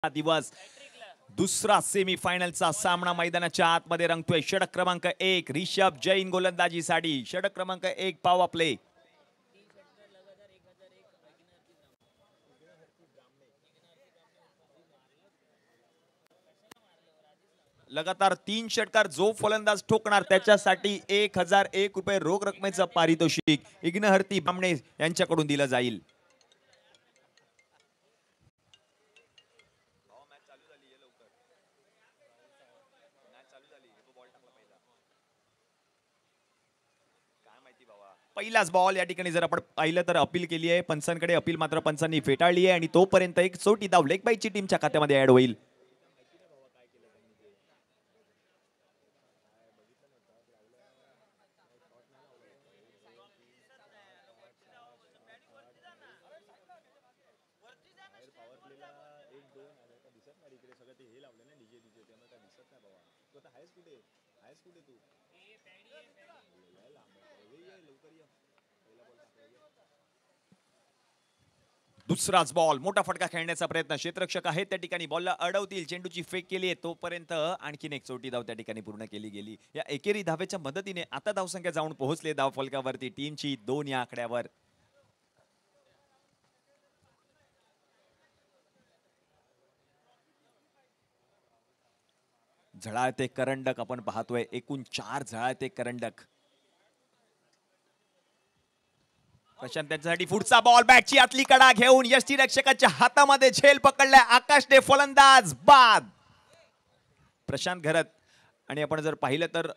दिवस दुसरा सेमीफायनलचा सामना मैदानाच्या आतमध्ये रंगतोय. षटक क्रमांक 1 ऋषभ जैन गोलंदाजीसाठी. षटक क्रमांक 1 पावा प्ले. लगातार 3 षटकार जो फलंदाज ठोकणार त्याच्यासाठी 1001 रुपये रोख रकमेचं पारितोषिक इग्नहर्ती बामणे यांच्याकडून दिलं जाईल. पहिलाच बॉल या ठिकाणी जर आपण पाहिलं तर अपील केली आहे पंचांकडे. अपील मात्र पंचांनी फेटाळली आहे आणि तोपर्यंत एक चोटी धाव लेगबाईची टीमच्या खात्यामध्ये ऍड होईल. दुसराच बॉल. मोठा फटका खेळण्याचा प्रयत्न. क्षेत्ररक्षक आहेत त्या ठिकाणी. बॉलला अडवतील. चेंडूची फेक केली आहे तोपर्यंत आणखीन एक चोटी धाव त्या ठिकाणी पूर्ण केली गेली. या एकेरी धावेच्या मदतीने आता धावसंख्या जाऊन पोहोचले धाव फलकावरती टीमची 2 या आकड्यावर. झळाळते करंडक आपण पाहतोय. एकूण 4 झळाळते करंडक. प्रशांत त्यांच्यासाठी पुढचा बॉल. बॅटची आतली कडा घेऊन यष्टीरक्षकाच्या हातामध्ये झेल पकडलाय. आकाशने फलंदाज बाद. प्रशांत घरत. आणि आपण जर पाहिलं तर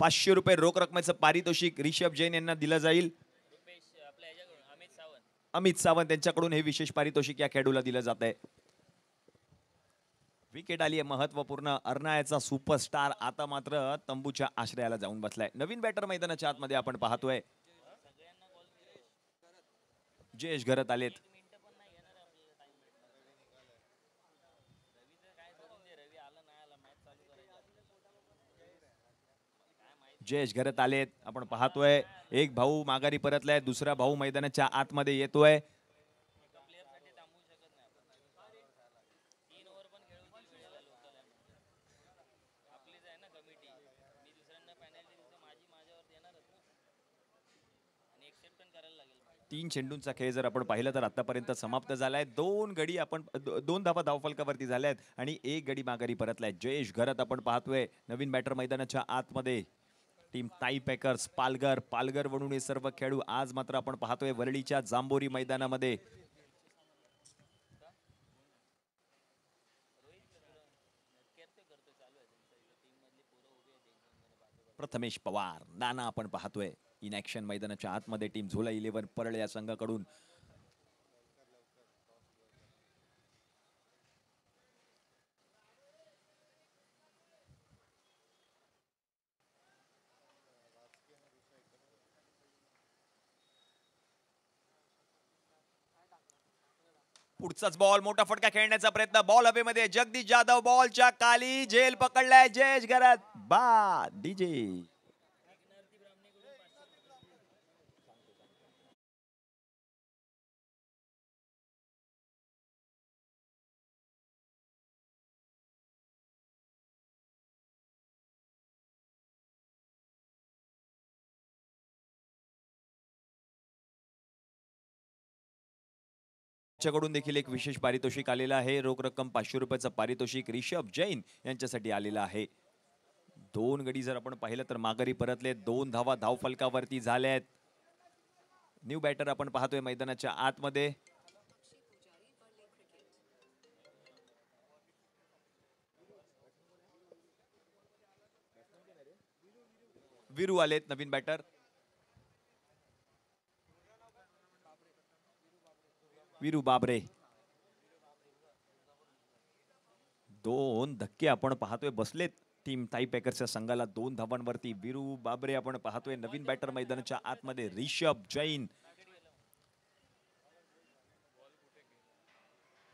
500 रुपये रोख रकमेचं पारितोषिक ऋषभ जैन यांना दिलं जाईल. अमित सावंत यांच्याकडून हे विशेष पारितोषिक या खेळाडूला दिलं जात आहे. विकेट आली आहे महत्वपूर्ण. अर्नाळ्याचा सुपरस्टार आता मात्र तंबूच्या आश्रयाला जाऊन बसलाय. नवीन बॅटर मैदानाच्या आतमध्ये आपण पाहतोय. जयेश घरत आलेत. जयेश घरत आलेत. आपण पाहतोय एक भाऊ माघारी परतलाय. दुसरा भाऊ मैदानाच्या आतमध्ये येतोय. तीन चेंडूंचा खेळ जर आपण पाहिलं तर आतापर्यंत समाप्त झालाय. 2 गडी आपण 2 धावा धावफलकावरती झाल्यात आणि 1 गडी माघारी परतलाय. जयेश घरत आपण पाहतोय नवीन बॅटर मैदानाच्या आतमध्ये. टीम ताई पॅकर्स पालघर. पालघर वरून हे सर्व खेळाडू आज मात्र आपण पाहतोय वरळीच्या जांभोरी मैदानामध्ये. प्रथमेश पवार नाना आपण पाहतोय इन ऍक्शन मैदानाच्या आतमध्ये. टीम झोला 11 परळ या संघाकडून. पुढचाच बॉल. मोठा फटका खेळण्याचा प्रयत्न. बॉल हवेमध्ये. जगदीश जाधव बॉलच्या खाली. झेल पकडलाय. जयेश घरत बाद. डीजे कडून देखील एक विशेष पारितोषिक आलेलं आहे. रोख रक्कम 500 रुपयाचं पारितोषिक ऋषभ जैन यांच्यासाठी आलेलं आहे. 2 गडी जर आपण पाहिलं तर माघारी परतले. 2 धावा धाव फलकावरती झाल्यात. न्यू बॅटर आपण पाहतोय मैदानाच्या आतमध्ये. वीरू आलेत नवीन बॅटर. वीरू बाबरे. 2 धक्के आपण पाहतोय बसलेत टीम ताई पॅकर्सच्या संघाला 2 धावांवरती. वीरू बाबरे आपण पाहतोय नवीन बॅटर मैदानाच्या आतमध्ये. Rishabh Jain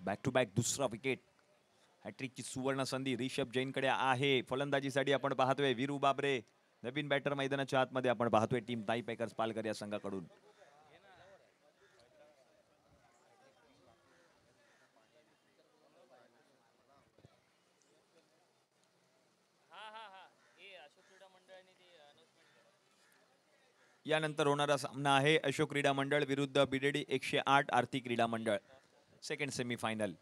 back to back दुसरा विकेट. हॅट्रिकची सुवर्ण संधी ऋषभ जैन कडे आहे. फलंदाजीसाठी आपण पाहतोय वीरू बाबरे नवीन बॅटर मैदानाच्या आतमध्ये. आपण पाहतोय टीम ताई पॅकर्स पालघर या संघाकडून. यानंतर होणारा सामना आहे अशोक क्रीडा मंडळ विरुद्ध बीडेडी 108 आर्थिक क्रीडा मंडळ, सेकंड सेमीफायनल.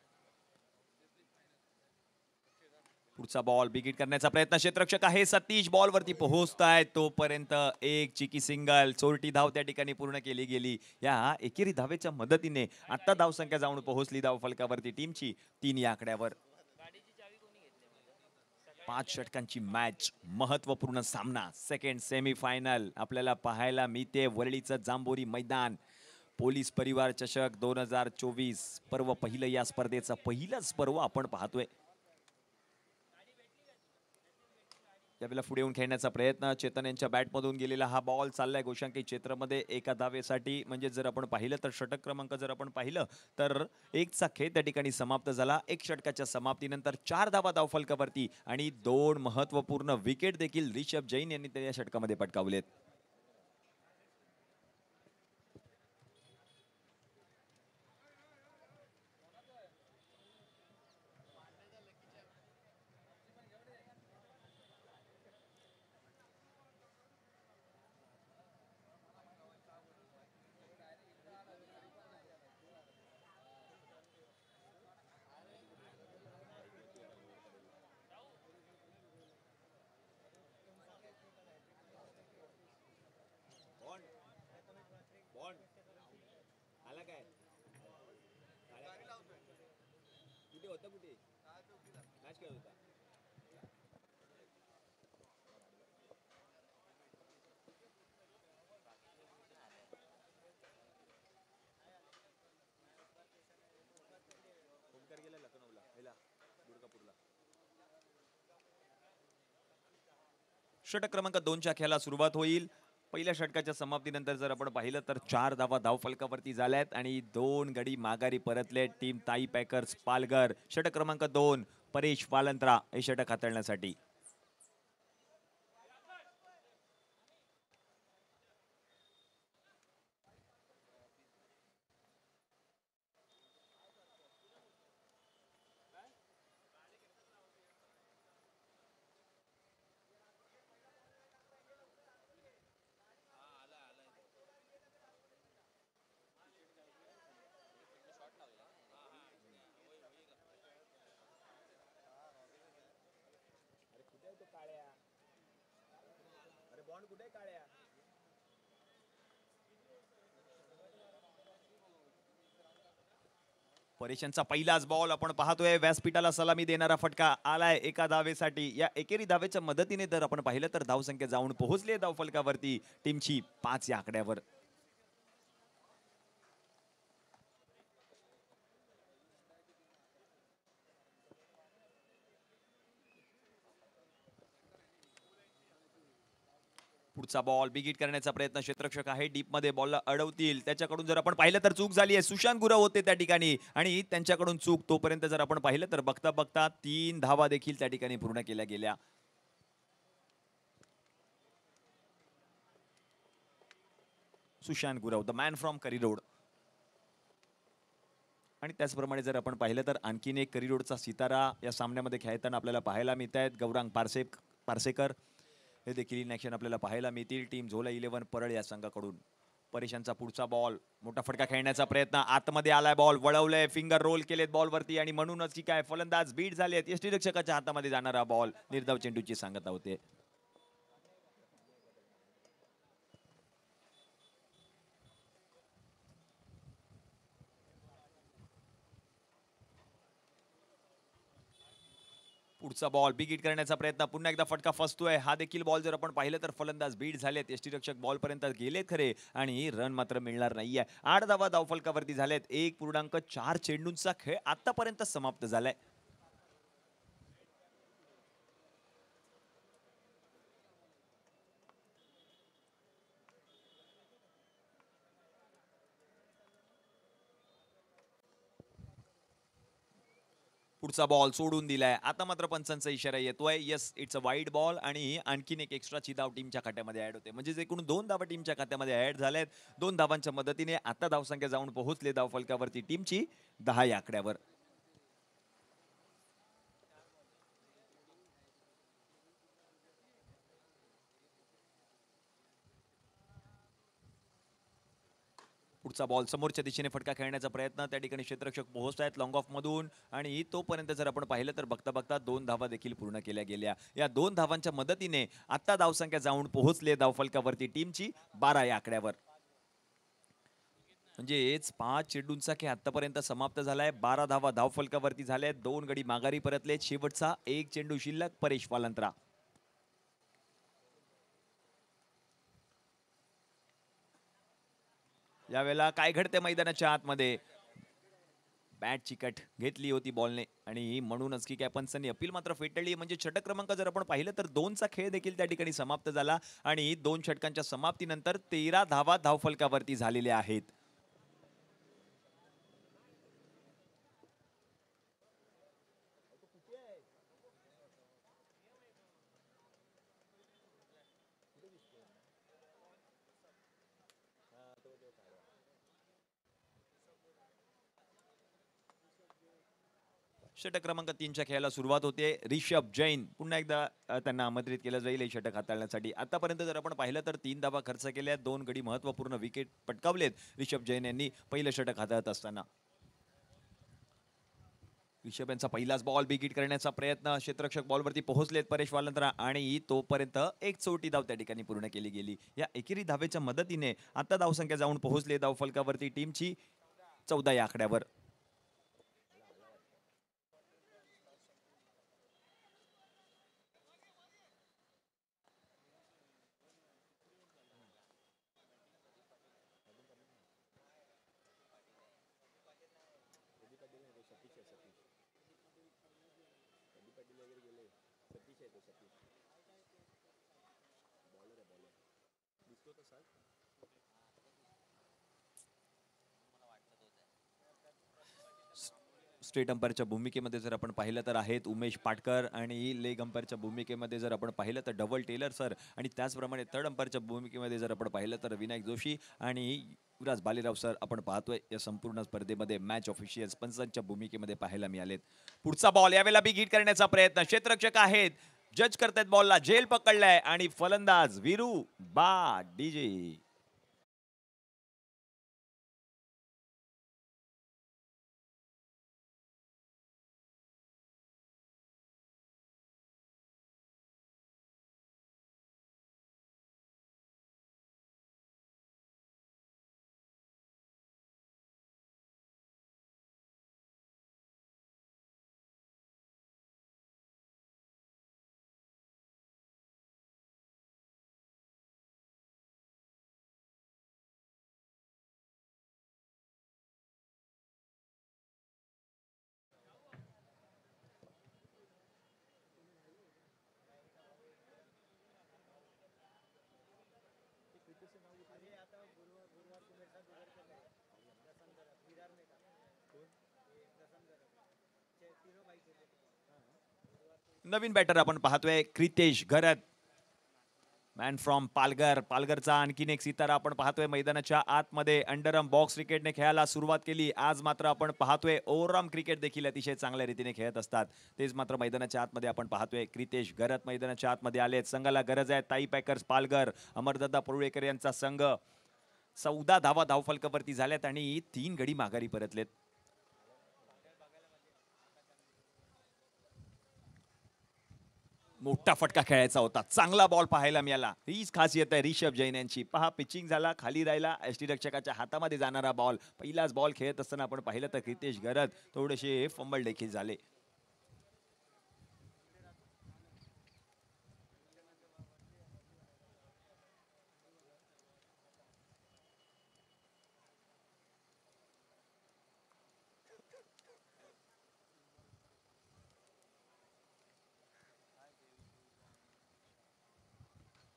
पुढचा बॉल बिगिट करण्याचा प्रयत्न, क्षेत्ररक्षक आहे सतीश बॉल वरती पोहोचताय तोपर्यंत एक चिकी सिंगल, चोरटी धाव त्या ठिकाणी पूर्ण केली गेली. या एकेरी धावेच्या मदतीने आता धावसंख्या जाऊन पोहोचली धाव फलकावरती टीमची 3 या आकड्यावर. 5 षटकांची मॅच, महत्वपूर्ण सामना, सेकंड सेमीफायनल आपल्याला पाहायला मिळते. वरळीचं जांभोरी मैदान, पोलीस परिवार चषक 2024 पर्व पहिलं, या स्पर्धेचं पहिलंच पर्व आपण पाहतोय. त्यावेळेला पुढे येऊन खेळण्याचा प्रयत्न, चेतन यांच्या बॅटमधून गेलेला हा बॉल चाललाय गोशांकी क्षेत्रामध्ये एका धावेसाठी. म्हणजे जर आपण पाहिलं तर षटक क्रमांक जर आपण पाहिलं तर 1चा खेळ त्या ठिकाणी समाप्त झाला. 1 षटकाच्या समाप्तीनंतर 4 धावा धावफलकावरती आणि 2 महत्वपूर्ण विकेट देखील रिषभ जैन यांनी त्या षटकामध्ये पटकावलेत. षटक क्रमांक 2च्या खेळाला सुरुवात होईल. पहिल्या षटकाच्या समाप्तीनंतर जर आपण पाहिलं तर 4 धावा धावफलकावरती झाल्यात आणि 2 गडी माघारी परतले टीम ताई पॅकर्स पालघर. षटक क्रमांक 2, परेश वालंत्रा हे षटक हाताळण्यासाठी. परेशांचा पहिलाच बॉल आपण पाहतोय. व्यासपीठाला सलामी देणारा फटका आलाय एका धावेसाठी. या एकेरी धावेच्या मदतीने जर आपण पाहिलं तर धावसंख्या जाऊन पोहोचली धाव फलकावरती टीमची 5 या आकड्यावर. पुढचा बॉल बिगिट करण्याचा प्रयत्न, क्षेत्ररक्षक आहे डीप मध्ये, बॉलला अडवतील. त्याच्याकडून जर आपण पाहिलं तर चूक झाली आहे. सुशांत गुरव होते त्या ठिकाणी आणि त्यांच्याकडून चूक. तोपर्यंत जर आपण पाहिलं तर बघता बघता 3 धावा देखील त्या ठिकाणी पूर्ण केल्या गेल्या. Sushant Gurav, the man from Currey Road. आणि त्याचप्रमाणे जर आपण पाहिलं तर आणखीन एक करिरोडचा सितारा या सामन्यामध्ये खेळताना आपल्याला पाहायला मिळत आहेत. गौरांग पारसेकर हे देखील इन ॲक्शन आपल्याला पाहायला मिळतील टीम झोला 11 परळ या संघाकडून. परेशांचा पुढचा बॉल, मोठा फटका खेळण्याचा प्रयत्न, आतमध्ये आलाय बॉल, वळवलंय, फिंगर रोल केलेत बॉलवरती आणि म्हणूनच की काय फलंदाज बीट झालेत. यष्टीरक्षकाच्या हातामध्ये जाणारा बॉल, निर्धाव चेंडूची सांगता होते. पुढचा बॉल बिगिट करण्याचा प्रयत्न, पुन्हा एकदा फटका फसतोय. हा देखील बॉल जर आपण पाहिलं तर फलंदाज बीट झालेत. यष्टीरक्षक बॉल पर्यंत गेले खरे आणि रन मात्र मिळणार नाहीये. 8 धावा धावफलकावरती झालेत. 1.4 चेंडूंचा खेळ आतापर्यंत समाप्त झालाय. पुढचा बॉल सोडून दिलाय. आता मात्र पंचांचा इशारा येतोय. Yes, it's a wide ball आणि आणखीन एक एक्स्ट्राची धाव टीमच्या खात्यामध्ये ऍड होते. म्हणजे एकूण 2 धावा टीमच्या खात्यामध्ये ऍड झाल्यात. 2 धावांच्या मदतीने आता धावसंख्या जाऊन पोहोचले धाव फलकावरती टीमची 10 या आकड्यावर. पुढचा बॉल समोरच्या दिशेने फटका खेळण्याचा प्रयत्न, त्या ठिकाणी क्षेत्ररक्षक पोहोचत आहेत लॉंग ऑफ मधून आणि तोपर्यंत जर आपण पाहिलं तर बघता बघता 2 धावा देखील पूर्ण केल्या गेल्या. या 2 धावांच्या मदतीने आता धावसंख्या जाऊन पोहोचले धावफलकावरती टीमची 12 या आकड्यावर. म्हणजेच 5 चेंडूंचा खेळ आतापर्यंत समाप्त झालाय. 12 धावा धावफलकावरती झाल्या, 2 गडी माघारी परतलेत. शेवटचा 1 चेंडू शिल्लक. परेश वालंत्रा. यावेळेला काय घडते मैदानाच्या आतमध्ये? बॅट चिकट घेतली होती बॉलने आणि म्हणूनच की काय पंचांनी अपील मात्र फेटाळली. म्हणजे षटक क्रमांक जर आपण पाहिलं तर 2चा खेळ देखील त्या ठिकाणी समाप्त झाला आणि 2 षटकांच्या समाप्तीनंतर 13 धावा धावफलकावरती झालेल्या आहेत. षटक क्रमांक 3च्या खेळाला सुरुवात होते. रिषभ जैन पुन्हा एकदा त्यांना आमंत्रित केलं जाईल हे षटक हाताळण्यासाठी. आतापर्यंत जर आपण पाहिलं तर 3 धावा खर्च केल्या, 2 गडी महत्वपूर्ण विकेट पटकावलेत रिषभ जैन यांनी पहिलं षटक हाताळत असताना. रिषभ यांचा पहिलाच बॉल बिगिट करण्याचा प्रयत्न. क्षेत्ररक्षक बॉलवरती पोहोचलेत परेश वालंत्रा आणि तोपर्यंत एक चौटी धाव त्या ठिकाणी पूर्ण केली गेली. या एकेरी धावेच्या मदतीने आता धावसंख्या जाऊन पोहोचले धावफलकावरती टीमची 14 या आकड्यावर. स्टेट अंपायरच्या भूमिकेमध्ये जर आपण पाहिलं तर आहेत उमेश पाटकर आणि लेग अंपायरच्या भूमिकेमध्ये जर आपण पाहिलं तर डबल टेलर सर आणि त्याचप्रमाणे थर्ड अंपायरच्या भूमिकेमध्ये जर आपण पाहिलं तर विनायक जोशी आणि युवराज बालेराव सर आपण पाहतोय या संपूर्ण स्पर्धेमध्ये मॅच ऑफिशियल्स पंचांच्या भूमिकेमध्ये पाहायला मिळालेत. पुढचा बॉल यावेळेला बिग हिट करण्याचा प्रयत्न. क्षेत्ररक्षक आहेत, जज करतायत बॉलला, झेल पकडलाय आणि फलंदाज वीरू बा डीजे. नवीन बॅटर आपण पाहतोय क्रितेश घरत, मॅन फ्रॉम पालघर. पालघरचा आणखीन एक सितारा आपण पाहतोय मैदानाच्या आतमध्ये. अंडरआर्म बॉक्स क्रिकेटने खेळायला सुरुवात केली. आज मात्र आपण पाहतोय ओव्हरआर्म क्रिकेट देखील अतिशय चांगल्या रीतीने खेळत असतात. तेच मात्र मैदानाच्या आतमध्ये आपण पाहतोय. क्रितेश घरत मैदानाच्या आतमध्ये आलेत. संघाला गरज आहे ताई पॅकर्स पालघर. अमरदादा परुळेकर यांचा संघ. 14 धावा धावफलकावरती झाल्यात आणि 3 गडी माघारी परतलेत. मोठा फटका खेळायचा होता, चांगला बॉल पाहायला मिळाला. हीच खासियत आहे रिषभ जैन यांची. पहा पिचिंग झाला, खाली राहिला, यष्टीरक्षकाच्या हातामध्ये जाणारा बॉल. पहिलाच बॉल खेळत असताना आपण पाहिलं तर क्रितेश घरत थोडेसे फंबल देखील झाले.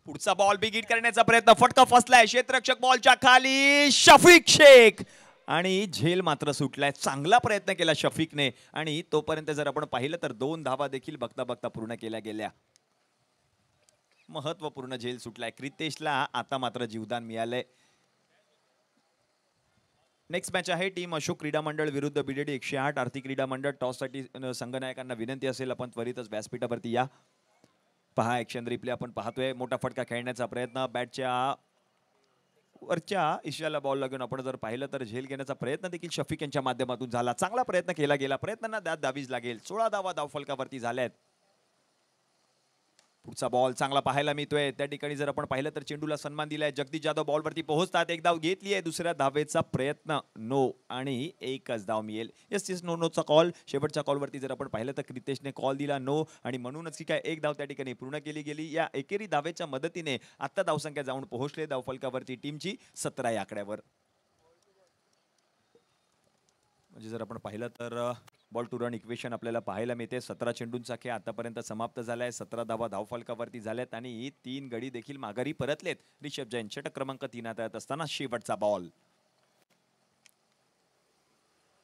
पुढचा बॉल बिग हिट करण्याचा प्रयत्न. फटका फसलाय, क्षेत्ररक्षक बॉलच्या खाली. शफिक शेख आणि झेल मात्र सुटलाय. चांगला प्रयत्न केला शफिकने आणि तोपर्यंत जर आपण पाहिलं तर 2 धावा देखील बघता बघता पूर्ण केल्या गेल्या. महत्वपूर्ण झेल सुटलाय क्रितेशला. आता मात्र जीवदान मिळालंय. नेक्स्ट मॅच आहे टीम अशोक क्रीडा मंडळ विरुद्ध बीडीडी 108 आर्थिक क्रीडा मंडळ. टॉससाठी संघनायकांना विनंती असेल आपण त्वरितच व्यासपीठावरती या. पहा ॲक्शन रिप्ले आपण पाहतोय. मोठा फटका खेळण्याचा प्रयत्न. बॅटच्या वरच्या ईशाला बॉल लागून आपण जर पाहिलं तर झेल घेण्याचा प्रयत्न देखील शफिक यांच्या माध्यमातून झाला. चांगला प्रयत्न केला गेला, प्रयत्नांना दावीज लागेल. 16 धावा धावफलकावरती झाल्यात. पुढचा बॉल चांगला पाहायला मिळतोय. त्या ठिकाणी जर आपण पाहिलं तर चेंडूला सन्मान दिलाय. जगदीश जाधव बॉलवरती पोहोचतात. एक धाव घेतली आहे. दुसऱ्या धावेचा प्रयत्न नो आणि एकच धाव मिळेल. येस नोचा कॉल. शेवटच्या कॉलवरती जर आपण पाहिलं तर क्रितेशने कॉल दिला नो आणि म्हणूनच की काय एक धाव त्या ठिकाणी पूर्ण केली गेली. या एकेरी धावेच्या मदतीने आता धावसंख्या जाऊन पोहोचले धावफलकावरती टीमची 17 या आकड्यावर. म्हणजे जर आपण पाहिलं तर बॉल टू रन इक्वेशन आपल्याला पाहायला मिळते. 17 चेंडूंचा खेळ आतापर्यंत समाप्त झालाय. 17 धावा धावफलकावरती झाल्यात आणि 3 गडी देखील माघारी परतलेत. रिषभ जैन षटक क्रमांक 3 हातात असताना शेवटचा बॉल.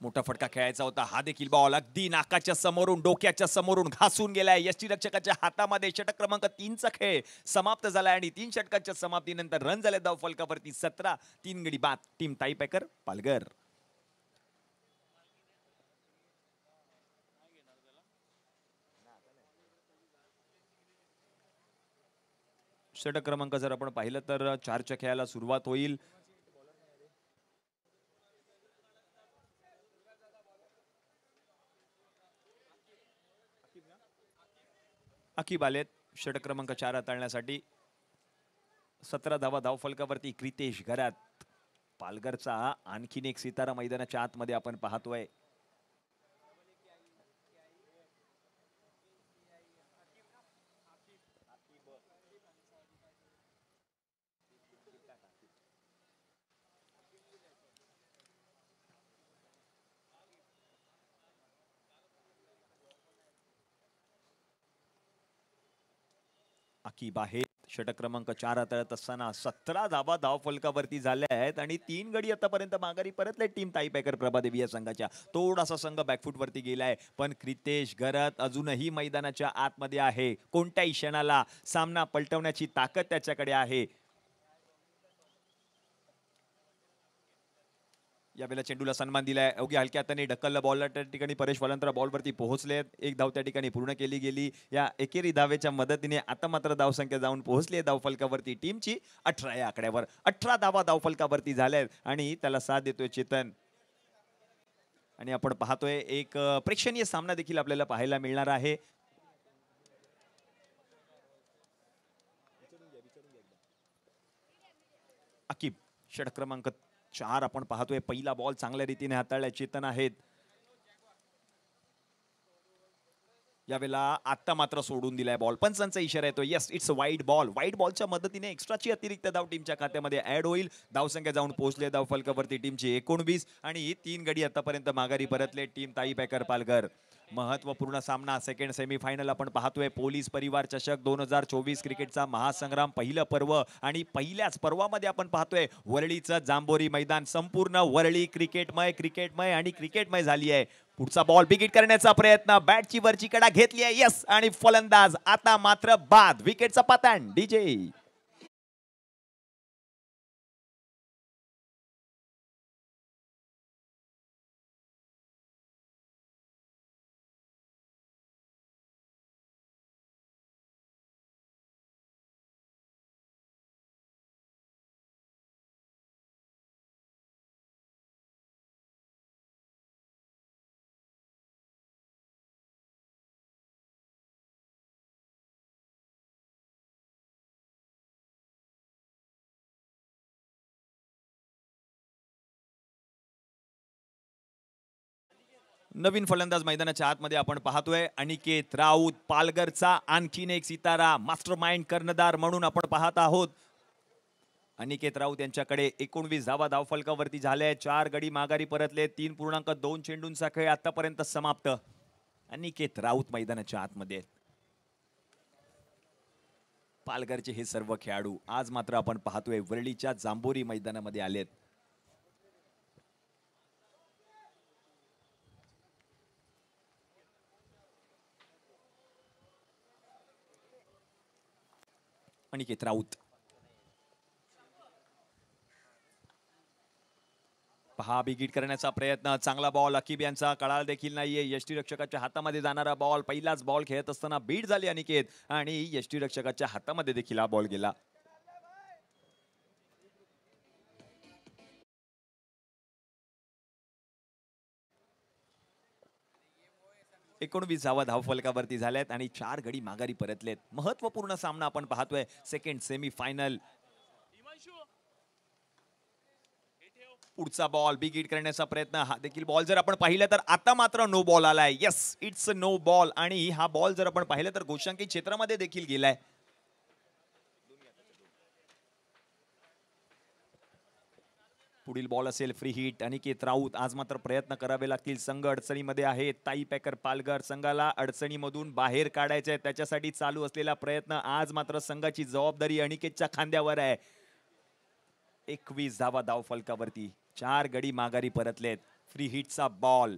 मोठा फटका खेळायचा होता. हा देखील बॉल अगदी नाकाच्या समोरून डोक्याच्या समोरून घासून गेलाय. यष्टीरक्षकाच्या हातामध्ये. षटक क्रमांक 3चा खेळ समाप्त झालाय आणि 3 षटकांच्या समाप्तीनंतर रन झाले धावफलकावरती 17. 3 गडी बाद. टीम ताईपेकर पालघर. षटक क्रमांक जर आपण पाहिलं तर 4च्या खेळाला सुरुवात होईल. अकीब आलेत षटक क्रमांक 4 हाताळण्यासाठी. 17 धावा धावफलकावरती क्रितेश घरात. पालघरचा आणखीन एक सितारा मैदानाच्या आतमध्ये आपण पाहतोय. अकीब आहेत षटक क्रमांक 4 हाताळत असताना. 17 धावा धावफलकावरती झाल्या आहेत आणि 3 गडी आतापर्यंत माघारी परतले टीम ताईपेकर प्रभादेवी या संघाच्या. थोडासा संघ बॅकफूट वरती गेलाय पण क्रितेश घरात अजूनही मैदानाच्या आतमध्ये आहे. कोणत्याही क्षणाला सामना पलटवण्याची ताकद त्याच्याकडे आहे. यावेळेला चेंडूला सन्मान दिलाय. अवघ्या हलक्या हाताने ढकललं बॉलला. त्या ठिकाणी परेश वालंत्रा बॉलवरती पोहोचले. एक धाव त्या ठिकाणी पूर्ण केली गेली. या एकेरी धावेच्या मदतीने आता मात्र धावसंख्या जाऊन पोहोचली आहे धावफलकावरती टीमची 18 या आकड्यावर. 18 धावा धावफलकावरती झाल्यात आणि त्याला साथ देतोय चेतन. आणि आपण पाहतोय एक प्रेक्षणीय सामना देखील आपल्याला पाहायला मिळणार आहे. अकीब षटक क्रमांक 4 आपण पाहतोय. पहिला बॉल चांगल्या रीतीने हाताळलाय चेतन आहेत. यावेळेला आता मात्र सोडून दिलाय बॉल. पंचांचा इशारा येतो. Yes it's wide ball. Wide बॉलच्या मदतीने एक्स्ट्राची अतिरिक्त धाव टीमच्या खात्यामध्ये ऍड होईल. धावसंख्या जाऊन पोहोचले धावफलकावरती टीमची 19 आणि 3 गडी आतापर्यंत माघारी परतले टीम ताईपेकर पालघर. महत्वपूर्ण सामना सेकंड सेमीफायनल आपण पाहतोय. पोलीस परिवार चषक 2024 क्रिकेटचा महासंग्राम पहिलं पर्व आणि पहिल्याच पर्वामध्ये आपण पाहतोय वरळीचं जांभोरी मैदान संपूर्ण वरळी क्रिकेटमय आणि क्रिकेटमय झाली आहे. पुढचा बॉल बिगिट करण्याचा प्रयत्न. बॅटची वरची कडा घेतली आहे. यस आणि फलंदाज आता मात्र बाद. विकेटचा पतन. डीजे नवीन फलंदाज मैदानाच्या आतमध्ये आपण पाहतोय. अनिकेत राऊत पालघरचा आणखीन एक सितारा. मास्टरमाइंड कर्णधार म्हणून आपण पाहत आहोत. अनिकेत राऊत यांच्याकडे 19 धावा धावफलकावरती झाल्या. 4 गडी माघारी परतले. 3.2 चेंडूंचा खेळ आतापर्यंत समाप्त. अनिकेत राऊत मैदानाच्या आतमध्ये. पालघरचे हे सर्व खेळाडू आज मात्र आपण पाहतोय वरळीच्या जांभोरी मैदानामध्ये आलेत. अनिकेत राऊत पहा बिगिट करण्याचा प्रयत्न. चांगला बॉल. अकीब यांचा कळाल देखील नाहीये. यष्टीरक्षकाच्या हातामध्ये जाणारा बॉल. पहिलाच बॉल खेळत असताना बीट झाली अनिकेत आणि यष्टीरक्षकाच्या हातामध्ये देखील हा बॉल गेला. 19 धावा धावफलकावरती झाल्यात आणि 4 गडी माघारी परतलेत. महत्वपूर्ण सामना आपण पाहतोय, सेकंड सेमी फायनल. पुढचा बॉल बिग हिट करण्याचा प्रयत्न, हा देखील बॉल जर आपण पाहिलं तर आता मात्र नो बॉल आलाय. Yes, it's no ball. आणि हा बॉल जर आपण पाहिलं तर गोशांकित क्षेत्रामध्ये देखील गेलाय. पुढील बॉल असेल फ्री हिट. अनिकेत राऊत, आज मात्र प्रयत्न करावे लागतील. संघ अडचणीमध्ये आहे. ताई पॅकर पालघर संघाला अडचणीमधून बाहेर काढायचे आहे, त्याच्यासाठी चालू असलेला प्रयत्न. आज मात्र संघाची जबाबदारी अनिकेतच्या खांद्यावर आहे. 21 धावा धावफलकावरती, 4 गडी माघारी परतलेत. फ्री हिटचा बॉल.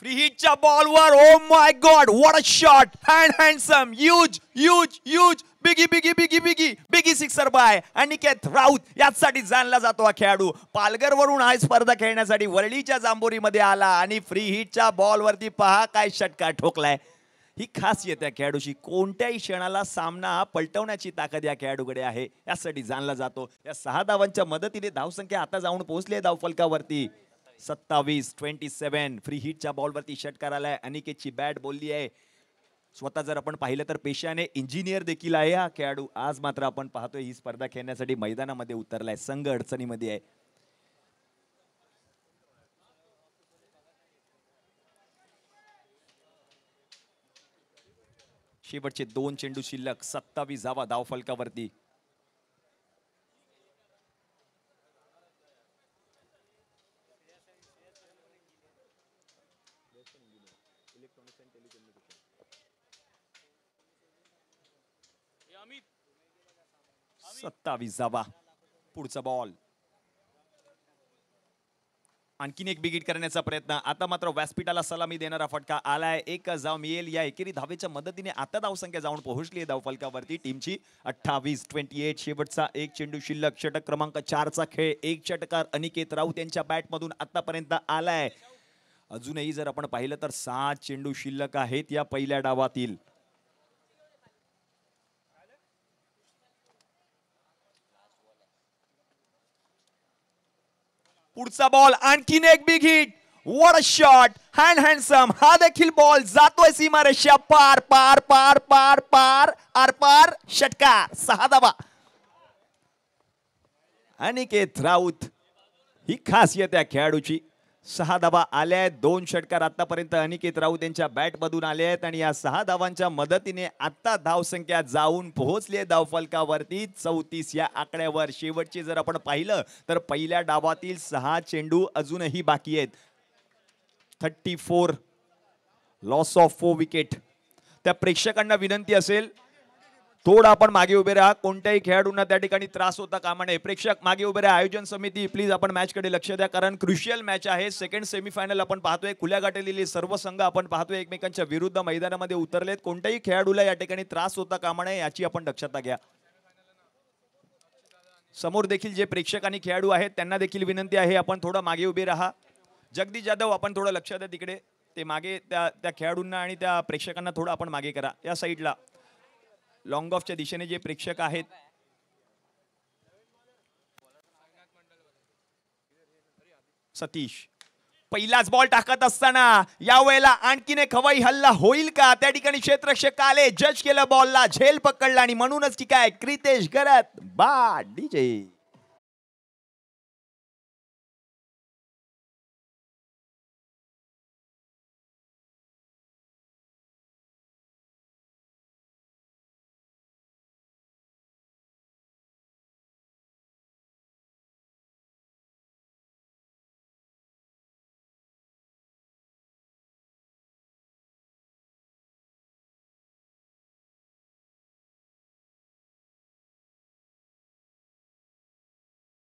फ्री हिटच्या बॉलवर, oh my god, what a shot. Handsome, huge huge huge, biggie biggie biggie biggie biggie sixer by Aniket Raut. यासाठी जाणला जातो हा खेळाडू. पालघरवरून हा स्पर्धा खेळण्यासाठी वरळीच्या जांभोरीमध्ये आला आणि फ्री हिटच्या बॉलवरती पहा काय षटकार ठोकलाय. ही खासियत आहे खेळाडूची, कोणत्याही क्षणाला सामना पलटवण्याची ताकद या खेळाडूकडे आहे. यासाठी जाणला जातो. या 6 धावांच्या मदतीने धावसंख्या आता जाऊन पोहोचली आहे धावफलकावरती. 27-27. फ्री हिटच्या बॉलवरती षटकार आलाय. अनिकेतची बॅट बोलली आहे. स्वतः जर आपण पाहिलं तर पेशाने इंजिनियर देखील आहे हा खेळाडू. आज मात्र आपण पाहतोय ही स्पर्धा खेळण्यासाठी मैदानामध्ये उतरलाय. संघ अडचणीमध्ये आहे. शेवटचे 2 चेंडू शिल्लक. 27 धावा धावफलकावरती. सत्तावीस धावा. पुढचा बॉल. आणखीन एक बिगिट करण्याचा प्रयत्न. आता मात्र व्यासपीठाला सलामी देणारा फटका आलाय. एक धाव मिळेल. या एकेरी धावेच्या मदतीने आता धावसंख्या जाऊन पोहोचली आहे धावफलकावरती टीमची 28-28. शेवटचा 1 चेंडू शिल्लक. षटक क्रमांक 4चा खेळ. 1 षटकार अनिकेत राऊत यांच्या बॅटमधून आतापर्यंत आलाय. अजूनही जर आपण पाहिलं तर 7 चेंडू शिल्लक आहेत या पहिल्या डावातील. पुढचा बॉल, आणखीन एक big hit. What a shot. Handsome. हा देखील बॉल जातोय सीमारेषा पार पार पार पार पार आर पार. षटकार. 6 धावा. अनिकेत राऊत, ही खासियत आहे खेळाडूची. 6 धावा आल्या आहेत. 2 षटकार आतापर्यंत अनिकेत राऊत यांच्या बॅट मधून आले आहेत आणि या 6 धावांच्या मदतीने आता धावसंख्या जाऊन पोहोचली आहे धावफलकावरती 34 या आकड्यावर. शेवटचे जर आपण पाहिलं तर पहिल्या डावातील 6 चेंडू अजूनही बाकी आहेत. 34. Loss of 4 wicket. त्या प्रेक्षकांना विनंती असेल थोडं आपण मागे उभे राहा. कोणत्याही खेळाडूंना त्या ठिकाणी त्रास होता कामा नये. प्रेक्षक मागे उभे राहा. आयोजन समिती प्लीज आपण मॅच कडे लक्ष द्या, कारण क्रुशियल मॅच आहे. सेकंड सेमीफायनल आपण पाहतोय. खुल्या गाठलेले सर्व संघ आपण पाहतोय एकमेकांच्या विरुद्ध मैदानामध्ये उतरलेत. कोणत्याही खेळाडूला या ठिकाणी त्रास होता कामा नये याची आपण दक्षता घ्या. समोर देखील जे प्रेक्षक आणि खेळाडू आहेत त्यांना देखील विनंती आहे आपण थोडं मागे उभे राहा. जगदीश जाधव आपण थोडं लक्ष द्या तिकडे. ते मागे त्या खेळाडूंना आणि त्या प्रेक्षकांना थोडं आपण मागे करा. या साईडला लॉंग ऑफच्या दिशेने जे प्रेक्षक आहेत सतीश, पहिलाच बॉल टाकत असताना या वेळेला आणखीन एक हवाई हल्ला होईल का? त्या ठिकाणी क्षेत्ररक्षक आले, जज केलं बॉलला, झेल पकडला आणि म्हणूनच ठीक आहे क्रितेश गरत बा डीजे.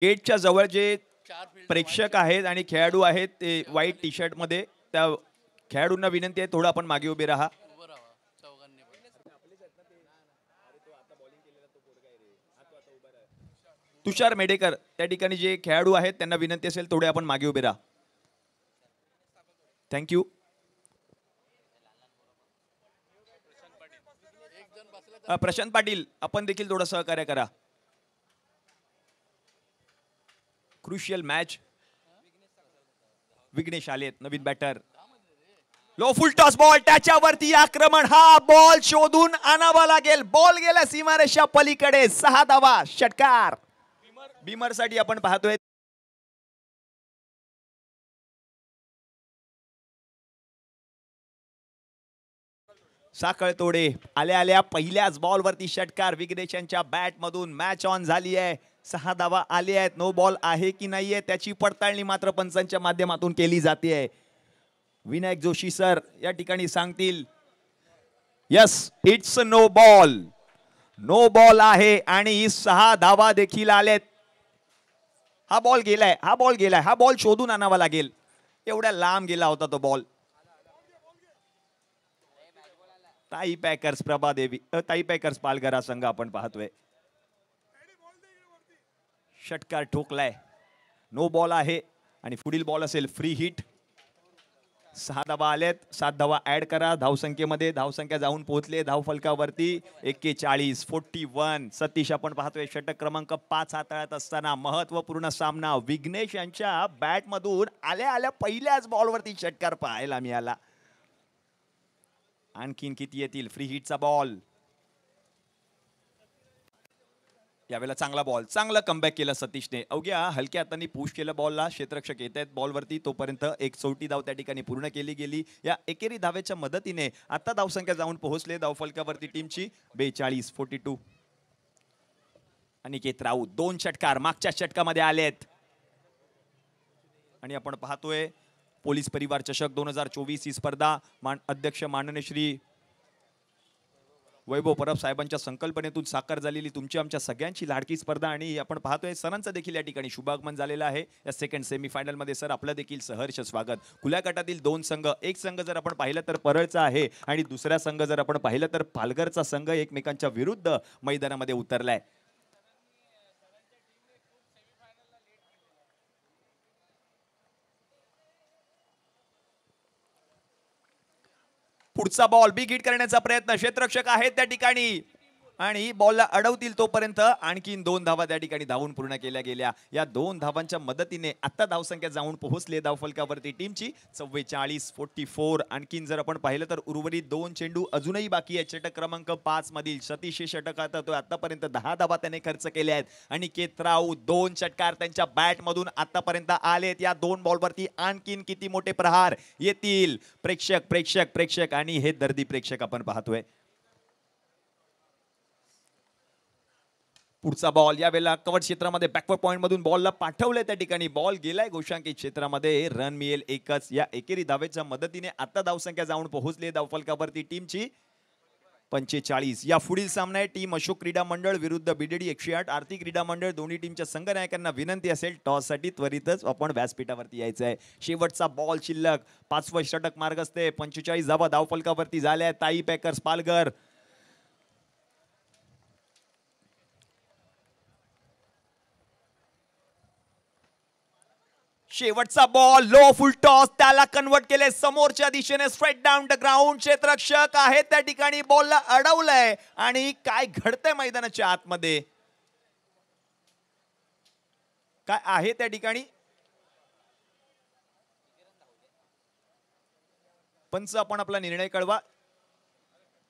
गेटच्या जवळ जे प्रेक्षक आहेत आणि खेळाडू आहेत ते व्हाईट टी शर्ट मध्ये, त्या खेळाडूंना विनंती आहे थोडं आपण मागे उभे राहा. तुषार मेडेकर, त्या ठिकाणी जे खेळाडू आहेत त्यांना विनंती असेल थोडे आपण मागे उभे राहा. थँक्यू. प्रशांत पाटील आपण देखील थोडं सहकार्य करा. Crucial match. विघ्नेश आलेत नवीन batter. Low full toss ball त्याच्यावरती आक्रमण. हा बॉल शोधून आणावा लागेल. बॉल गेला सीमारेषा पलीकडे. 6 धावा षटकार. बीमर साठी आपण पाहतोय. साखळ तोडे आल्या आल्या पहिल्याच बॉल वरती षटकार. विघ्नेश यांच्या बॅट मधून मॅच ऑन झाली आहे. 6 धावा आली आहेत. नो बॉल आहे की नाहीये त्याची पडताळणी मात्र पंचांच्या माध्यमातून केली जाते. विनायक जोशी सर या ठिकाणी सांगतील. Yes it's no ball. No ball आहे आणि 6 धावा देखील आलेत. हा बॉल गेलाय. हा बॉल गेलाय. हा बॉल शोधून आणावा लागेल. एवढ्या लांब गेला होता तो बॉल. ताई पॅकर्स प्रभादेवी ताई पॅकर्स पालघर हा संघ आपण पाहतोय. षटकार ठोकलाय. नो बॉल आहे आणि पुढील बॉल असेल फ्री हिट. 6 धावा आलेत. 7 धावा ऍड करा धावसंख्येमध्ये. धावसंख्या जाऊन पोहोचले धावफलकावरती 41 41. सतीश आपण पाहतोय षटक क्रमांक 5 हाताळत असताना महत्वपूर्ण सामना. विघ्नेश यांच्या बॅट मधून आल्या आल्या पहिल्याच बॉलवरती षटकार पाहायला मिळाला. आणखीन किती येतील. फ्री हिटचा बॉल. यावेळेला चांगला बॉल. चांगला कमबॅक केला सतीशने. अवघ्या हलक्या हातांनी पुश केलं बॉलला. क्षेत्ररक्षक येत आहेत बॉलवरती. तोपर्यंत एक 64 धाव त्या ठिकाणी पूर्ण केली गेली. या एकेरी धावेच्या मदतीने आता धावसंख्या जाऊन पोहोचले धावफलकावरती टीमची 42 42. अनिकेत राऊत 2 षटकार मागच्या षटकामध्ये आलेत. आणि आपण पाहतोय पोलीस परिवार चषक 2024 ही स्पर्धा अध्यक्ष माननीय श्री वैभव परब साहेबांच्या संकल्पनेतून साकार झालेली तुमची आमच्या सगळ्यांची लाडकी स्पर्धा. आणि आपण पाहतोय सरांचं देखील या ठिकाणी शुभागमन झालेलं आहे. या सेकंड सेमीफायनल मध्ये सर आपलं देखील सहर्ष स्वागत. खुल्या गटातील 2 संघ. एक संघ जर आपण पाहिलं तर परळचा आहे आणि दुसरा संघ जर आपण पाहिलं तर पालघरचा संघ एकमेकांच्या विरुद्ध मैदानामध्ये उतरलाय. पुढचा बॉल बिग हिट करण्याचा प्रयत्न. क्षेत्ररक्षक आहेत त्या ठिकाणी आणि बॉलला अडवतील तोपर्यंत आणखीन 2 धावा त्या ठिकाणी धावून पूर्ण केल्या गेल्या. या 2 धावांच्या मदतीने आता धावसंख्या जाऊन पोहोचले धावफलकावरती टीमची 44 44. आणखीन जर आपण पाहिलं तर उर्वरित 2 चेंडू अजूनही बाकी आहेत. षटक क्रमांक 5 मधील सतीश षटक आतापर्यंत 10 धावा त्याने खर्च केल्या आहेत. आणि केत राऊत 2 षटकार त्यांच्या बॅट मधून आतापर्यंत आलेत. या 2 बॉलवरती आणखीन किती मोठे प्रहार येतील. प्रेक्षक प्रेक्षक प्रेक्षक आणि हे दर्दी प्रेक्षक आपण पाहतोय. पुढचा बॉल यावेळेला कव्हर क्षेत्रामध्ये बॅकवर्ड पॉइंट मधून बॉलला पाठवलंय. त्या ठिकाणी बॉल गेलाय गोशांकित क्षेत्रामध्ये. रन मिळेल एकच. या एकेरी धावेच्या मदतीने आता धावसंख्या जाऊन पोहोचली धावफलकावरती टीमची 45. या पुढील सामना आहे टीम अशोक क्रीडा मंडळ विरुद्ध बीडीडी 108 आर्थिक क्रीडा मंडळ. दोन्ही टीमच्या संघनायकांना विनंती असेल टॉस साठी त्वरितच आपण व्यासपीठावरती यायचं आहे. शेवटचा बॉल शिल्लक. 5वं षटक मार्ग असते. 45 धावा धावफलकावरती झाल्या. ताई पॅकर्स पालघर. शेवटचा बॉल लो फुल टॉस. त्याला कन्वर्ट केले समोरच्या दिशेने स्ट्रेट डाऊन द ग्राउंड. क्षेत्ररक्षक आहे त्या ठिकाणी. बॉलला अडवलंय आणि काय घडतंय मैदानाच्या आतमध्ये काय आहे त्या ठिकाणी. पंच आपण आपला निर्णय कळवा.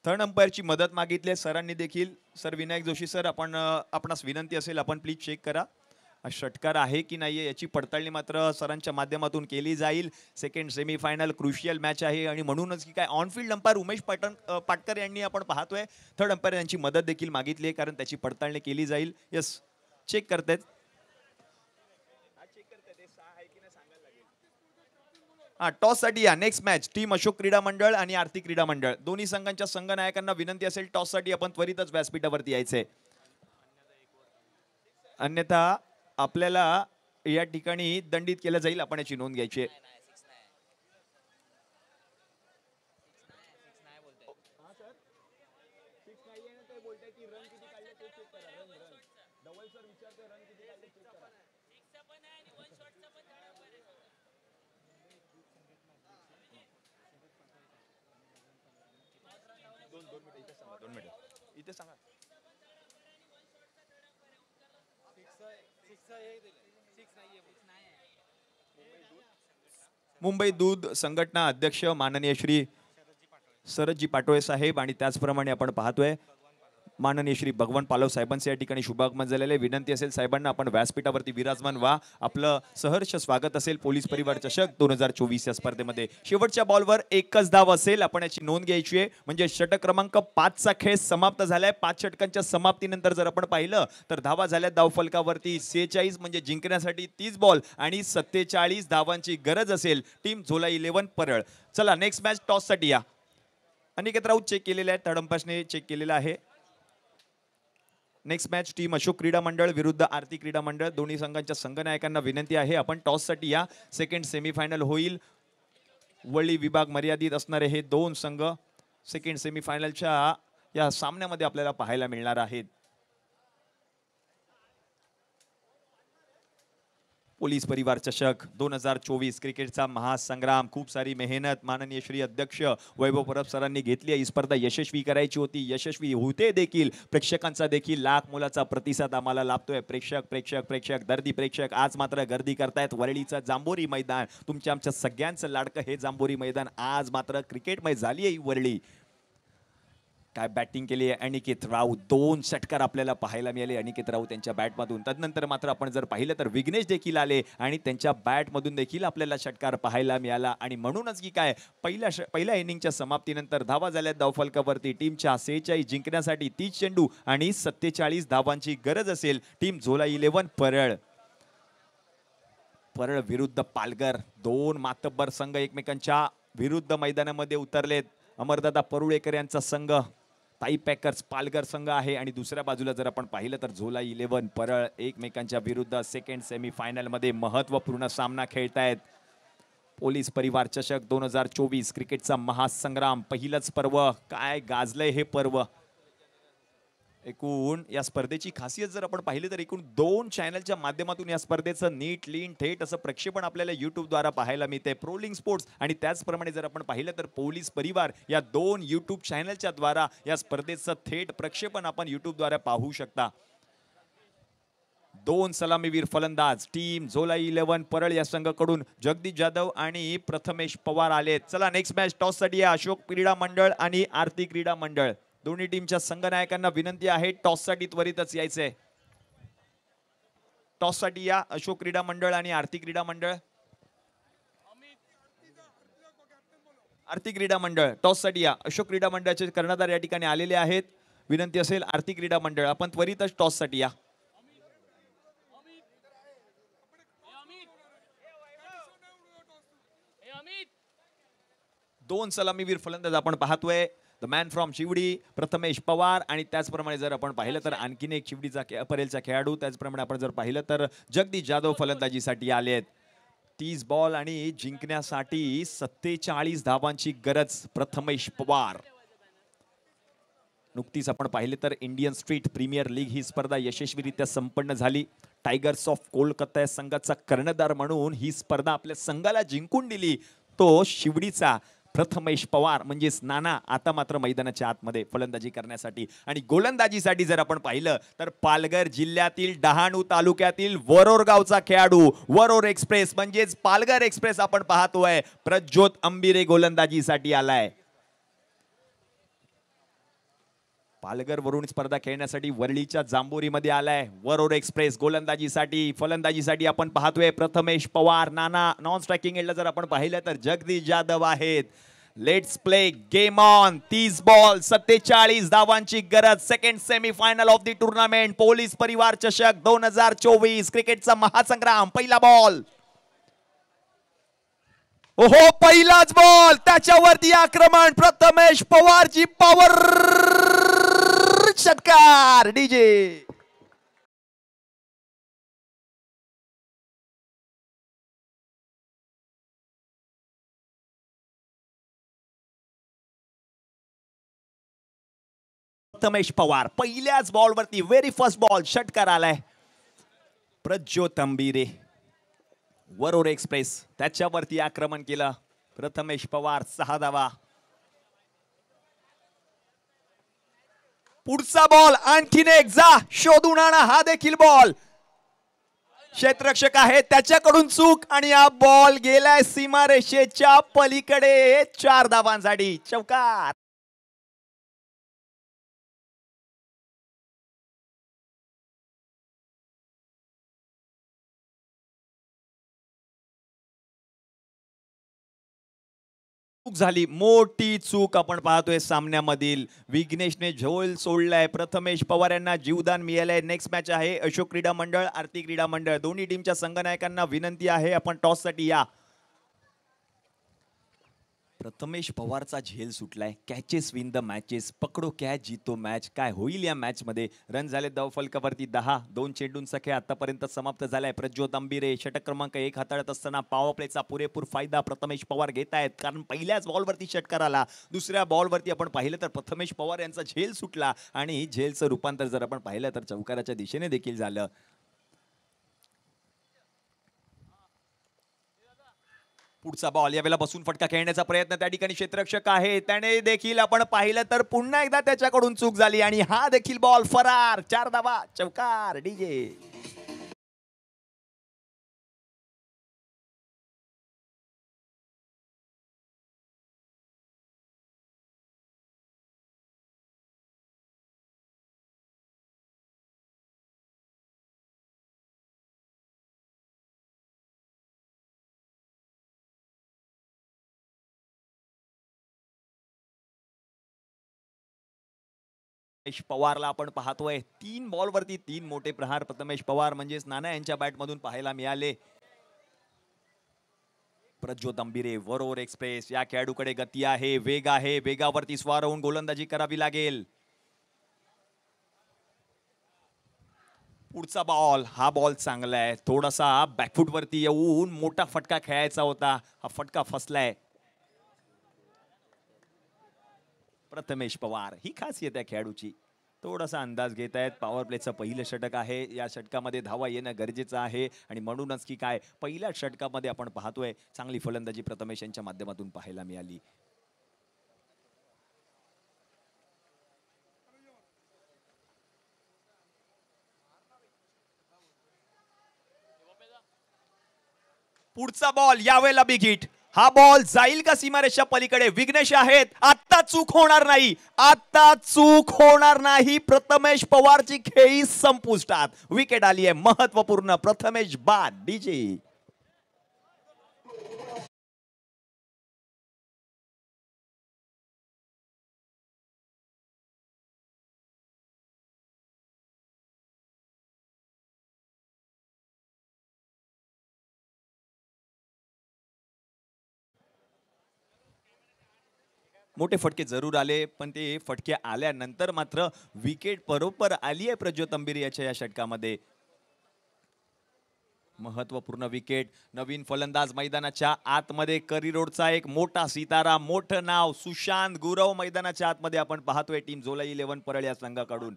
थर्ड अंपायरची मदत मागितली सरांनी देखील. सर विनायक जोशी सर आपणास विनंती असेल आपण प्लीज चेक करा षटकार आहे की नाहीये याची पडताळणी मात्र सरांच्या माध्यमातून केली जाईल. सेकंड सेमीफायनल क्रुशियल मॅच आहे आणि म्हणूनच की काय on field umpire Umesh Patkar यांनी आपण पाहतोय थर्ड अंपायर यांची मदत देखील मागितली आहे कारण त्याची पडताळणी केली जाईल. यस चेक करतायत. टॉस साठी या नेक्स्ट मॅच टीम अशोक क्रीडा मंडळ आणि आर्थिक क्रीडा मंडळ दोन्ही संघांच्या संघनायकांना विनंती असेल टॉस साठी आपण त्वरितच व्यासपीठावरती यायचंय. अन्यथा आपल्याला या ठिकाणी दंडित केलं जाईल. आपण याची नोंद घ्यायची आहे. इथे सांगा. मुंबई दूध संघटना अध्यक्ष माननीय श्री शरदजी पाटोळे साहेब आणि त्याचप्रमाणे आपण पाहतोय माननीय श्री भगवान पालव साहेबांचे या ठिकाणी शुभागमन झालेले. विनंती असेल साहेबांना आपण व्यासपीठावरती विराजमान व्हा. आपलं सहर्ष स्वागत असेल पोलीस परिवार चषक 2024 या स्पर्धेमध्ये. शेवटच्या बॉलवर एकच धाव असेल, आपण याची नोंद घ्यायची आहे. म्हणजे षटक क्रमांक 5 चा खेळ समाप्त झालाय. 5 षटकांच्या समाप्तीनंतर जर आपण पाहिलं तर धावा झाल्या धावफलकावरती 46, म्हणजे जिंकण्यासाठी 30 बॉल आणि 47 धावांची गरज असेल टीम झोला 11 परळ. चला नेक्स्ट मॅच टॉस साठी या. अनिकेत राऊत चेक केलेले आहे, थर्ड अंपायरने चेक केलेला आहे. नेक्स्ट मॅच टीम अशोक क्रीडा मंडळ विरुद्ध आरती क्रीडा मंडळ. दोन्ही संघांच्या संघनायकांना विनंती आहे आपण टॉस साठी या. सेकंड सेमीफायनल होईल. वळी विभाग मर्यादित असणारे हे दोन संघ सेकंड सेमीफायनलच्या या सामन्यामध्ये आपल्याला पाहायला मिळणार आहेत. पोलीस परिवार चषक 2024 क्रिकेटचा महासंग्राम. खूप सारी मेहनत माननीय श्री अध्यक्ष वैभव परब सरांनी घेतली आहे. ही स्पर्धा यशस्वी करायची होती, यशस्वी होते देखील. प्रेक्षकांचा देखील लाख मोलाचा प्रतिसाद आम्हाला लाभतोय. प्रेक्षक दर्दी प्रेक्षक आज मात्र गर्दी करतायत. वरळीचं जांभोरी मैदान, तुमच्या आमच्या सगळ्यांचं लाडकं हे जांभोरी मैदान आज मात्र क्रिकेटमय झाली आहे. वरळी काय बॅटिंग केली आहे अनिकेत राऊत. 2 षटकार आपल्याला पाहायला मिळाले अनिकेत राऊत यांच्या बॅटमधून. तदनंतर मात्र आपण जर पाहिलं तर विघ्नेश देखील आले आणि त्यांच्या बॅटमधून देखील आपल्याला षटकार पाहायला मिळाला. आणि म्हणूनच की काय पहिल्या इनिंगच्या समाप्तीनंतर धावा झाल्या धावफलकावरती. टीमच्या 46 जिंकण्यासाठी 30 चेंडू आणि 47 धावांची गरज असेल टीम झोला 11 परळ. परळ विरुद्ध पालघर. 2 मातब्बर संघ एकमेकांच्या विरुद्ध मैदानामध्ये उतरलेत. अमरदादा परुळेकर यांचा संघ ताई पॅकर्स पालघर संघ आहे आणि दुसऱ्या बाजूला जर आपण पाहिलं तर झोला 11 परळ एकमेकांच्या विरुद्ध सेकंड सेमीफायनल मध्ये महत्त्वपूर्ण सामना खेळतायत. पोलीस परिवार चषक 2024 क्रिकेटचा महासंग्राम. पहिलंच पर्व. काय गाजलंय हे पर्व. एकूण या स्पर्धेची खासियत जर आपण पाहिली तर एकूण 2 चॅनलच्या माध्यमातून या स्पर्धेचं नीट लीन थेट असं प्रक्षेपण आपल्याला YouTube द्वारा पाहायला मिळते. प्रोलिंग स्पोर्ट्स आणि त्याचप्रमाणे जर आपण पाहिलं तर पोलीस परिवार या 2 YouTube चॅनलच्या द्वारा या स्पर्धेचं थेट प्रक्षेपण आपण YouTube द्वारा पाहू शकता. 2 सलामीवीर फलंदाज टीम झोला 11 परळ या संघाकडून जगदीश जाधव आणि प्रथमेश पवार आलेत. चला नेक्स्ट मॅच टॉस साठी अशोक क्रीडा मंडळ आणि आरती क्रीडा मंडळ. दोन्ही टीमच्या संघनायकांना विनंती आहे टॉस साठी त्वरितच यायचंय. टॉस साठी या अशोक क्रीडा मंडळ आणि आरती क्रीडा मंडळ. आरती क्रीडा मंडळ टॉस साठी या. अशोक क्रीडा मंडळाचे कर्णधार या ठिकाणी आलेले आहेत. विनंती असेल आरती क्रीडा मंडळ आपण त्वरितच टॉस साठी या. दोन सलामीवीर फलंदाज आपण पाहतोय. The man from Shivdi Prathamesh Pawar आणि त्याचप्रमाणे जर आपण पाहिलं तर आणखीन एक शिवडीचा परेलचा खेळाडू. त्याचप्रमाणे आपण जर पाहिलं तर जगदीश जाधव फलंदाजीसाठी आलेत. 30 बॉल आणि जिंकण्यासाठी 47 धावांची गरज प्रथमेश पवार. नुकतीच आपण पाहिले तर इंडियन स्ट्रीट प्रीमियर लीग ही स्पर्धा यशस्वीरित्या संपन्न झाली. टायगर्स ऑफ कोलकाता या संघाचा कर्णधार म्हणून ही स्पर्धा आपल्या संघाला जिंकून दिली तो शिवडीचा प्रथमेश पवार म्हणजेच नाना. आता मात्र मैदानाच्या आतमध्ये फलंदाजी करण्यासाठी आणि गोलंदाजीसाठी जर आपण पाहिलं तर पालघर जिल्ह्यातील डहाणू तालुक्यातील वरोर गावचा खेळाडू वरोर एक्सप्रेस म्हणजेच पालघर एक्सप्रेस आपण पाहतोय प्रज्योत अंबिरे गोलंदाजीसाठी आलाय. पालघर वरून स्पर्धा खेळण्यासाठी वरळीच्या जांभोरीमध्ये आलाय वरोर एक्सप्रेस गोलंदाजीसाठी. फलंदाजीसाठी आपण पाहतोय प्रथमेश पवार नाना. नॉन स्ट्रायकिंग एंडला जर आपण पाहिलं तर जगदीश जाधव आहेत. Let's play game on. 30 ball 47 धावांची गरज. Second semifinal of the tournament police परिवार चषक 2024 क्रिकेटचा महासंग्राम. पहिला बॉल. ओहो पहिलाच बॉल. त्याच्यावरती आक्रमण प्रथमेश पवारची पॉवर. षटकार डीजे. प्रथमेश पवार पहिल्याच बॉलवरती व्हेरी फर्स्ट बॉल षटकार आलाय. प्रज्योत अंबिरे वरोर एक्सप्रेस त्याच्यावरती आक्रमण केलं. प्रथमेश पवार 6 धावा. पुढचा बॉल आणखीन एक, जा शोधून आणा हा देखील बॉल. क्षेत्ररक्षक आहे त्याच्याकडून चूक आणि हा बॉल गेलाय सीमारेषेच्या पलीकडे. 4 धावांसाठी चौकार. झाली मोठी चूक आपण पाहतोय सामन्यामधील. विघ्नेशने झोल सोडलाय. प्रथमेश पवार यांना जीवदान मिळालंय. नेक्स्ट मॅच आहे अशोक क्रीडा मंडळ, आरती क्रीडा मंडळ. दोन्ही टीमच्या संघनायकांना विनंती आहे आपण टॉस साठी या. प्रथमेश पवारचा झेल सुटलाय. कॅचेस विन द मॅचेस, पकडो कॅच जीतो मॅच. काय होईल या मॅच मध्ये? रन झाले धावफलकावरती 10. 2 चेंडूंचा खेळ आतापर्यंत समाप्त झालाय. प्रज्योत अंबिरे षटक क्रमांक 1 हाताळत असताना पॉवर प्लेचा पुरेपूर फायदा प्रथमेश पवार घेत आहेत, कारण पहिल्याच बॉलवरती षटकार आला. दुसऱ्या बॉलवरती आपण पाहिलं तर प्रथमेश पवार यांचा झेल सुटला आणि झेलचं रूपांतर जर आपण पाहिलं तर चौकाराच्या दिशेने देखील झालं. पुढचा बॉल यावेळेला बसून फटका खेळण्याचा प्रयत्न त्या ठिकाणी क्षेत्ररक्षक आहे त्याने देखील आपण पाहिलं तर पुन्हा एकदा त्याच्याकडून चूक झाली आणि हा देखील बॉल फरार. 4 धावा चौकार. डीजे पवारला आपण पाहतोय 3 बॉलवरती 3 मोठे प्रहार प्रथमेश पवार म्हणजेच नाना यांच्या बॅटमधून पाहायला मिळाले. प्रज्योत अंबिरे वरोर एक्सप्रेस या खेळाडूकडे गती आहे, वेग आहे. वेगावरती स्वार होऊन गोलंदाजी करावी लागेल. पुढचा बॉल, हा बॉल चांगला आहे. थोडासा बॅकफुट वरती येऊन मोठा फटका खेळायचा होता, हा फटका फसलाय. प्रथमेश पवार ही खासियत आहे खेळाडूची, थोडासा अंदाज घेत आहेत. पॉवर प्लेचं पहिलं षटक आहे. या षटकामध्ये धावा येणं गरजेचं आहे आणि म्हणूनच की काय पहिल्या षटकामध्ये आपण पाहतोय चांगली फलंदाजी प्रथमेश यांच्या माध्यमातून पाहायला मिळाली. पुढचा बॉल यावेळेला बिग हिट. हा बॉल जाईल का सीमारेषा पलीकडे? विघ्नेश आहेत. आता चूक होणार नाही, आता चूक होणार नाही. प्रथमेश पवारची खेळी संपुष्टात. विकेट आली आहे महत्वपूर्ण. प्रथमेश बाद. डीजे मोठे फटके जरूर आले, पण ते फटके आल्यानंतर मात्र विकेट बरोबर आली आहे प्रज्योत अंबिरे याच्या या षटकामध्ये. महत्वपूर्ण विकेट. नवीन फलंदाज मैदानाच्या आतमध्ये. करिरोडचा एक मोठा सितारा, मोठं नाव सुशांत गुरव मैदानाच्या आतमध्ये आपण पाहतोय टीम झोलाई 11 परळ या संघाकडून.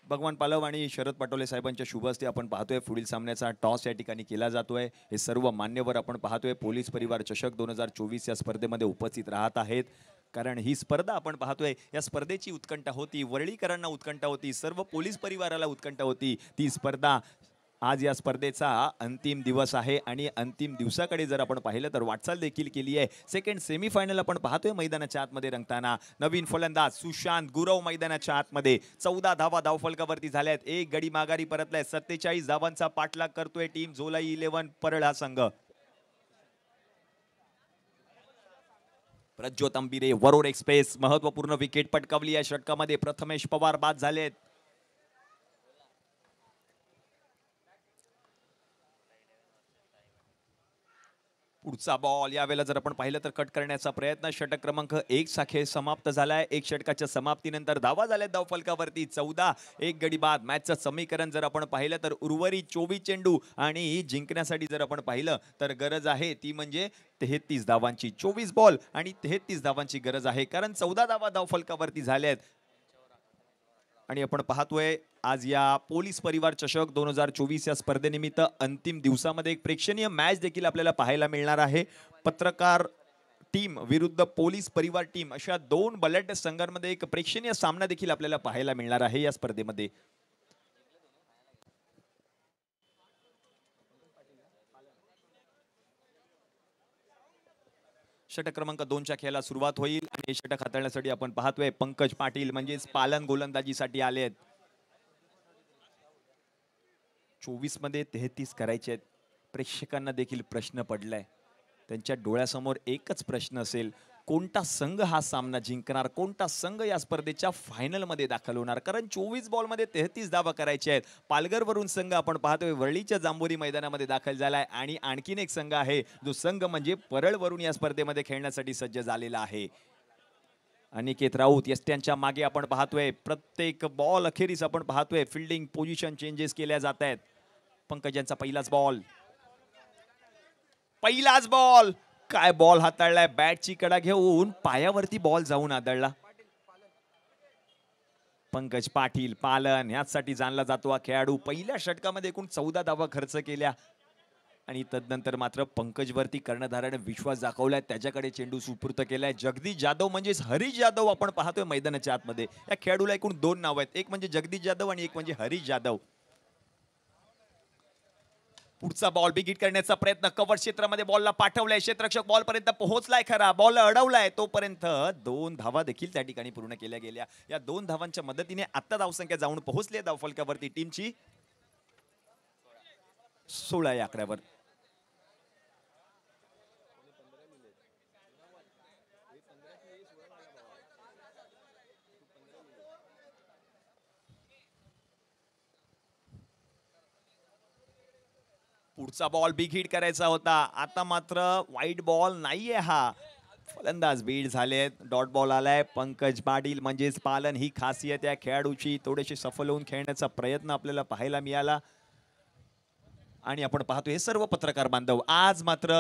भगवान पालव आणि शरद पटोले साहेबांच्या शुभ हस्ते आपण पाहतोय पुढील सामन्याचा टॉस या ठिकाणी केला जातोय. हे सर्व मान्यवर आपण पाहतोय पोलीस परिवार चषक 2024 या स्पर्धेमध्ये उपस्थित राहत आहेत, कारण ही स्पर्धा आपण पाहतोय या स्पर्धेची उत्कंठा होती. वरळीकरांना उत्कंठा होती, सर्व पोलीस परिवाराला उत्कंठा होती. ती स्पर्धा आज या स्पर्धेचा अंतिम दिवस आहे आणि अंतिम दिवसाकडे जर आपण पाहिलं तर वाटचाल देखील केली आहे. सेकंड सेमीफायनल आपण पाहतोय मैदानाच्या आतमध्ये रंगताना. नवीन फलंदाज सुशांत गुरव मैदानाच्या आतमध्ये. 14 धावा धावफलकावरती झाल्यात. एक गडी माघारी परतलाय. 47 धावांचा पाठलाग करतोय टीम झोलाई 11 परळ हा संघ. प्रज्योत अंबिरे वरोर एक्सप्रेस महत्वपूर्ण विकेट पटकावली या षटकामध्ये. प्रथमेश पवार बाद झालेत. पुढचा बॉल यावेळेला जर आपण पाहिलं तर कट करण्याचा प्रयत्न. षटक क्रमांक 1 चा खेळ समाप्त झालाय. एक षटकाच्या समाप्तीनंतर धावा झाल्या धावफलकावरती 14. एक गडी बाद. मॅचचं समीकरण जर आपण पाहिलं तर उर्वरित 24 चेंडू आणि जिंकण्यासाठी जर आपण पाहिलं तर गरज आहे ती म्हणजे 33 धावांची. 24 बॉल आणि 33 धावांची गरज आहे, कारण 14 धावा धावफलकावरती झाल्यात. आणि आपण पाहतोय आज या पोलीस परिवार चषक 2024 या स्पर्धेनिमित्त अंतिम दिवसामध्ये एक प्रेक्षणीय मॅच देखील आपल्याला पाहायला मिळणार आहे. पत्रकार टीम विरुद्ध पोलीस परिवार टीम अशा दोन बलाढ्य संघांमध्ये एक प्रेक्षणीय सामना देखील आपल्याला पाहायला मिळणार आहे या स्पर्धेमध्ये. षटक क्रमांक 2च्या खेळाला सुरुवात होईल आणि हे षटक हाताळण्यासाठी आपण पाहतोय पंकज पाटील म्हणजेच पालन गोलंदाजीसाठी आले आहेत. 24 मध्ये 33 करायचे आहेत. प्रेक्षकांना देखील प्रश्न पडलाय. त्यांच्या डोळ्यासमोर एकच प्रश्न असेल, कोणता संघ हा सामना जिंकणार, कोणता संघ या स्पर्धेच्या फायनल मध्ये दाखल होणार. कारण 24 बॉल मध्ये 33 धावा करायचे आहेत. पालघरवरून संघ आपण पाहतोय वरळीच्या जांभोरी मैदानामध्ये दाखल झालाय आणि आणखीन एक संघ आहे जो संघ म्हणजे परळवरून या स्पर्धेमध्ये खेळण्यासाठी सज्ज झालेला आहे. अनिकेत राऊत यष्ट्यांच्या मागे आपण पाहतोय प्रत्येक बॉल अखेरीस आपण पाहतोय फिल्डिंग पोझिशन चेंजेस केल्या जात आहेत. पंकज यांचा पहिलाच बॉल काय बॉल हाताळलाय. बॅटची कडा घेऊन पायावरती बॉल जाऊन आदळला. पंकज पाटील पालन यासाठी जाणला जातो हा खेळाडू. पहिल्या षटकामध्ये एकूण 14 धावा खर्च केल्या आणि तदनंतर मात्र पंकज वरती कर्णधाराने विश्वास दाखवलाय. त्याच्याकडे चेंडू सुपूर्त केलाय. जगदीश जाधव म्हणजेच हरीश जाधव आपण पाहतोय मैदानाच्या आतमध्ये. या खेळाडूला एकूण 2 नाव आहेत, एक म्हणजे जगदीश जाधव आणि एक म्हणजे हरीश जाधव. पुढचा बॉल बिग हिट करण्याचा प्रयत्न कव्हर क्षेत्रामध्ये बॉलला पाठवलाय. क्षेत्ररक्षक बॉल पर्यंत पोहोचलाय खरा, बॉल अडवलाय. तोपर्यंत 2 धावा देखील त्या ठिकाणी पूर्ण केल्या गेल्या. या 2 धावांच्या मदतीने आता धावसंख्या जाऊन पोहोचली आहे धावफलकावरती टीमची 16 या आकड्यावर. पुढचा बॉल बिग हिट करायचा होता. आता मात्र वाईट बॉल नाहीये हा. फलंदाज बीड झालेत. डॉट बॉल आलाय. पंकज पाटील म्हणजेच पालन ही खासियत या खेळाडूची. थोडेसे सफल होऊन खेळण्याचा प्रयत्न आपल्याला पाहायला मिळाला आणि आपण पाहतो हे सर्व पत्रकार बांधव आज मात्र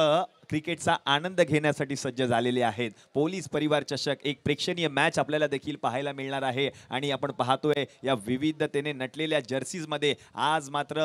क्रिकेटचा आनंद घेण्यासाठी सज्ज झालेले आहेत. पोलीस परिवार चषक एक प्रेक्षणीय मॅच आपल्याला देखील पाहायला मिळणार आहे आणि आपण पाहतोय या विविधतेने नटलेल्या जर्सीज मध्ये आज मात्र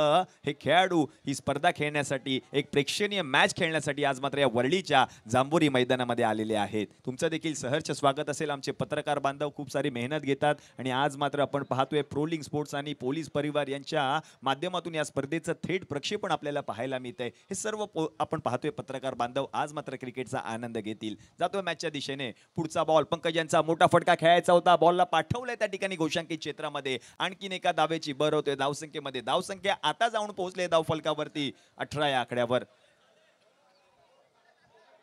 हे खेळाडू ही स्पर्धा खेळण्यासाठी एक प्रेक्षणीय मॅच खेळण्यासाठी आज मात्र या वरळीच्या जांभोरी मैदानामध्ये आलेले आहेत. तुमचं देखील सहर्ष स्वागत असेल. आमचे पत्रकार बांधव खूप सारी मेहनत घेतात आणि आज मात्र आपण पाहतोय प्रोलिंग स्पोर्ट्स आणि पोलीस परिवार यांच्या माध्यमातून या स्पर्धेचं थेट प्रक्षेपण आपल्याला पाहायला मिळतंय. हे सर्व आपण पाहतोय पत्रकार बांधव आज मात्र क्रिकेटचा आनंद घेतील. जातोय मॅचच्या दिशेने. पुढचा बॉल पंकज यांचा मोठा फटका खेळायचा होता. बॉलला पाठवलाय त्या ठिकाणी घोषांकित क्षेत्रामध्ये. आणखीन एका धावेची भर होते धावसंख्येमध्ये. धावसंख्या आता जाऊन पोहोचले धावफलकावरती 18 या आकड्यावर.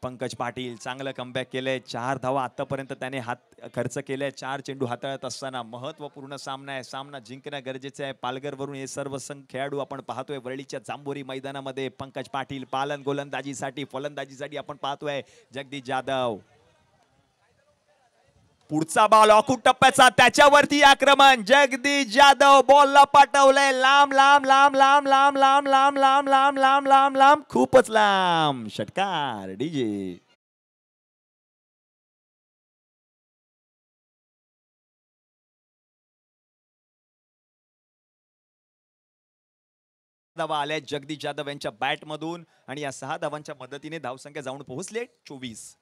पंकज पाटील चांगलं कमबॅक केलंय. 4 धावा आतापर्यंत त्याने हात खर्च केले. 4 चेंडू हाताळत असताना महत्वपूर्ण सामना आहे. सामना जिंकणं गरजेचं आहे. पालघरवरून हे सर्व खेळाडू आपण पाहतोय वरळीच्या जांभोरी मैदानामध्ये. पंकज पाटील पालन गोलंदाजीसाठी फलंदाजीसाठी आपण पाहतोय जगदीश जाधव. पुढचा बॉल ऑकूट टप्प्याचा त्याच्यावरती आक्रमण. जगदीश जाधव बॉलला पाठवलंय लांब लांब लांब लांब लांब लांब लांब लांब लांब लांब लांब लांब खूपच लांब. षटकार डीजे. धावा आल्या जगदीश जाधव यांच्या बॅट मधून आणि या 6 धावांच्या मदतीने धावसंख्या जाऊन पोहोचले 24.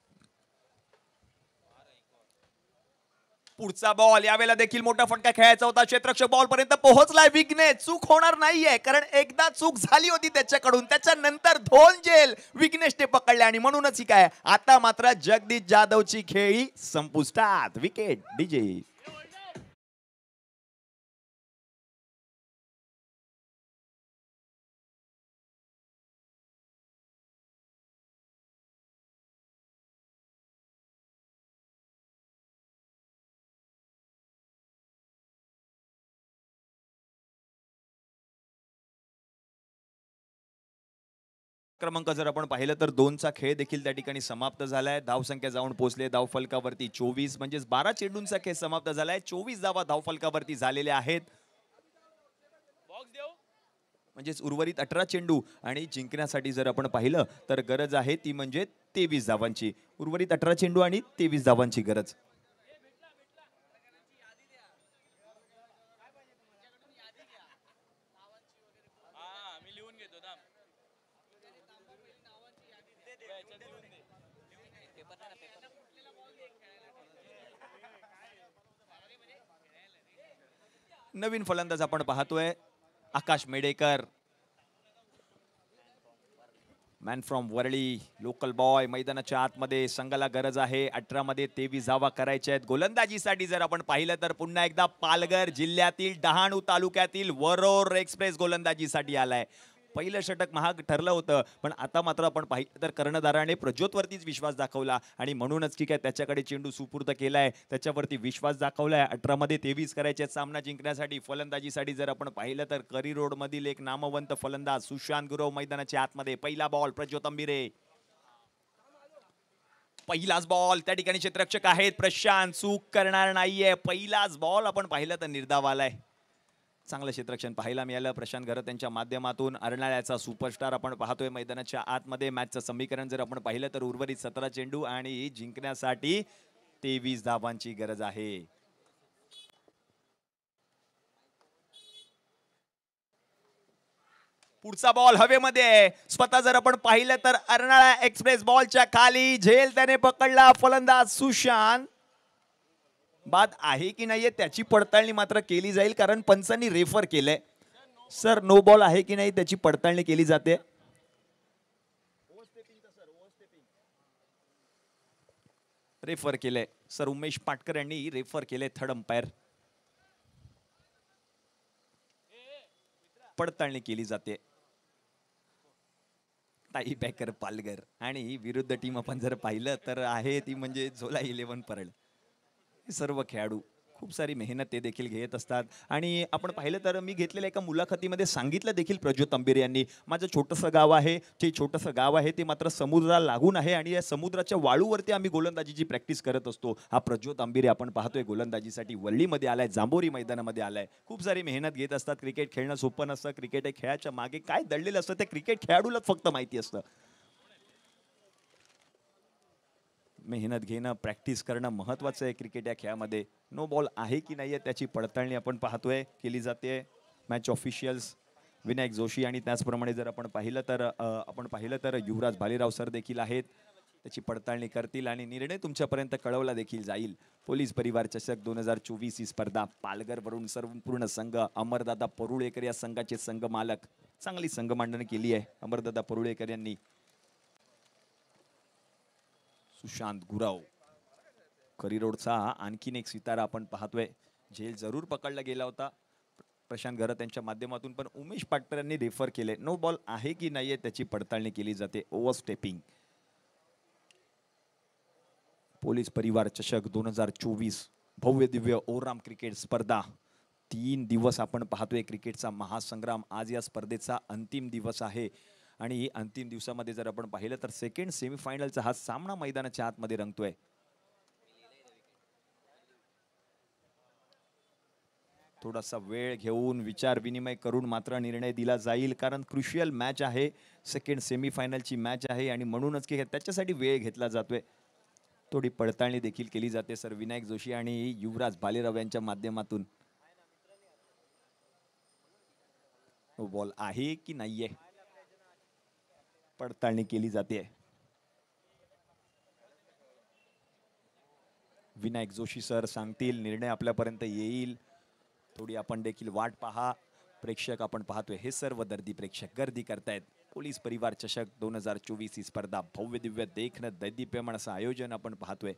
पुढचा बॉल यावेळेला देखील मोठा फटका खेळायचा होता. क्षेत्ररक्षक बॉल पर्यंत पोहोचलाय. विघ्नेश चूक होणार नाहीये कारण एकदा चूक झाली होती त्याच्याकडून. त्याच्यानंतर 2 जेल विघ्नेशने पकडले आणि म्हणूनच ही काय आता मात्र जगदीश जाधवची खेळी संपुष्टात. Wicket DJ. क्रमांक जर आपण पाहिलं तर 2चा खेळ देखील त्या ठिकाणी समाप्त झालाय. धावसंख्या जाऊन पोहोचले धावफलकावरती 24 म्हणजेच 12 चेंडूंचा खेळ समाप्त झालाय. 24 धावा धावफलकावरती झालेल्या आहेत. म्हणजेच उर्वरित 18 चेंडू आणि जिंकण्यासाठी जर आपण पाहिलं तर गरज आहे ती म्हणजे 23 धावांची. उर्वरित 18 चेंडू आणि 23 धावांची गरज. नवीन फलंदाज आपण पाहतोय Akash Medekar, man from Worli, local boy. मैदानाच्या आतमध्ये संघाला गरज आहे 18 मध्ये 23 धावा करायच्या आहेत. गोलंदाजीसाठी जर आपण पाहिलं तर पुन्हा एकदा पालघर जिल्ह्यातील डहाणू तालुक्यातील वरोर एक्सप्रेस गोलंदाजीसाठी आलाय. पहिलं षटक महाग ठरलं होतं, पण आता मात्र आपण पाहिलं तर कर्णधाराने प्रज्योतवरतीच विश्वास दाखवला आणि म्हणूनच की काय त्याच्याकडे चेंडू सुपूर्द केलाय, त्याच्यावरती विश्वास दाखवलाय. 18 मध्ये 23 करायचे सामना जिंकण्यासाठी. फलंदाजीसाठी जर आपण पाहिलं तर करी रोड मधील एक नामवंत फलंदाज सुशांत गुरव मैदानाच्या आतमध्ये. पहिला बॉल प्रज्योत अंबिरे, पहिलाच बॉल. त्या ठिकाणी क्षेत्ररक्षक आहेत प्रशांत, चूक करणार नाहीये. पहिलाच बॉल आपण पाहिलं तर निर्धाव आलाय. चांगलं क्षेत्ररक्षण पाहायला मिळालं प्रशांत घरत यांच्या माध्यमातून. अर्नाळ्याचा सुपरस्टार आपण पाहतोय मैदानाच्या आतमध्ये. मॅचचं समीकरण जर आपण पाहिलं तर उर्वरित 17 चेंडू आणि जिंकण्यासाठी 23 धावांची गरज आहे. पुढचा बॉल हवेमध्ये. स्वतः जर आपण पाहिलं तर अर्नाळा एक्सप्रेस बॉलच्या खाली झेल त्याने पकडला. फलंदाज सुशांत. बाद आहे की नाहीये त्याची पडताळणी मात्र केली जाईल, कारण पंचांनी रेफर केलंय. सर नो बॉल आहे की नाही त्याची पडताळणी केली जाते. रेफर केलंय सर उमेश पाटकर यांनी रेफर केले. Third umpire. पडताळणी केली जाते. टाई बॅकर पालघर आणि विरुद्ध टीम आपण जर पाहिलं तर आहे ती म्हणजे झोला 11 परळ. सर्व खेळाडू खूप सारी मेहनत ते देखील घेत असतात. आणि आपण पाहिलं तर मी घेतलेल्या एका मुलाखतीमध्ये सांगितलं देखील प्रज्योत अंबिरे यांनी, माझं छोटंसं गाव आहे, जे छोटंसं गाव आहे ते मात्र समुद्राला लागून आहे आणि या समुद्राच्या वाळूवरती आम्ही गोलंदाजीची प्रॅक्टिस करत असतो. हा प्रज्योत अंबिरे आपण पाहतोय गोलंदाजीसाठी वरळीमध्ये आलाय, जांभोरी मैदानामध्ये आलाय. खूप सारी मेहनत घेत असतात. क्रिकेट खेळणं सोपं नसतं. क्रिकेट हे खेळाच्या मागे काय दडलेलं असतं ते क्रिकेट खेळाडूलाच फक्त माहिती असतं. मेहनत घेणं, प्रॅक्टिस करणं महत्त्वाचं आहे क्रिकेट या खेळामध्ये. नो बॉल आहे की नाहीये त्याची पडताळणी आपण पाहतोय केली जाते. मॅच ऑफिशियल्स विनायक जोशी आणि त्याचप्रमाणे जर आपण पाहिलं तर युवराज भालेराव सर देखील आहेत. त्याची पडताळणी करतील आणि निर्णय तुमच्यापर्यंत कळवला देखील जाईल. पोलीस परिवार चषक 2024 ही स्पर्धा पालघरवरून संपूर्ण संघ. अमरदादा परुळेकर या संघाचे संघ मालक. चांगली संघ मांडणी केली आहे अमरदादा परुळेकर यांनी. सुशांत गुरव करिरोडचा आणखीन एक सितारा आपण पाहतोय. झेल जरूर पकडला गेला होता प्रशांत घरत यांच्या माध्यमातून, पण उमेश पाटकर यांनी रेफर केले. नो बॉल आहे की नाहीये त्याची पडताळणी केली जाते. ओव्हरस्टेपिंग. पोलीस परिवार चषक 2024 भव्य दिव्य ओराम क्रिकेट स्पर्धा. 3 दिवस आपण पाहतोय क्रिकेटचा महासंग्राम. आज या स्पर्धेचा अंतिम दिवस आहे आणि अंतिम दिवसामध्ये जर आपण पाहिलं तर सेकंड सेमीफायनलचा हा सामना मैदानाच्या आतमध्ये रंगतोय. थोडासा वेळ घेऊन विचार विनिमय करून मात्र निर्णय दिला जाईल, कारण क्रुशियल मॅच आहे. सेकंड सेमीफायनलची मॅच आहे आणि म्हणूनच की त्याच्यासाठी वेळ घेतला जातोय. थोडी पडताळणी देखील केली जाते सर विनायक जोशी आणि युवराज भालेराव यांच्या माध्यमातून. बॉल आहे की नाहीये पडताळणी केली जाते. विनायक जोशी सर सांगतील, निर्णय आपल्यापर्यंत येईल. थोडी आपण देखील वाट पहा. प्रेक्षक आपण पाहतोय हे सर्व दर्दी प्रेक्षक गर्दी करतायत. पोलीस परिवार चषक 2024 ही स्पर्धा भव्य दिव्य देखणं दैदिप्यमान असं आयोजन आपण पाहतोय.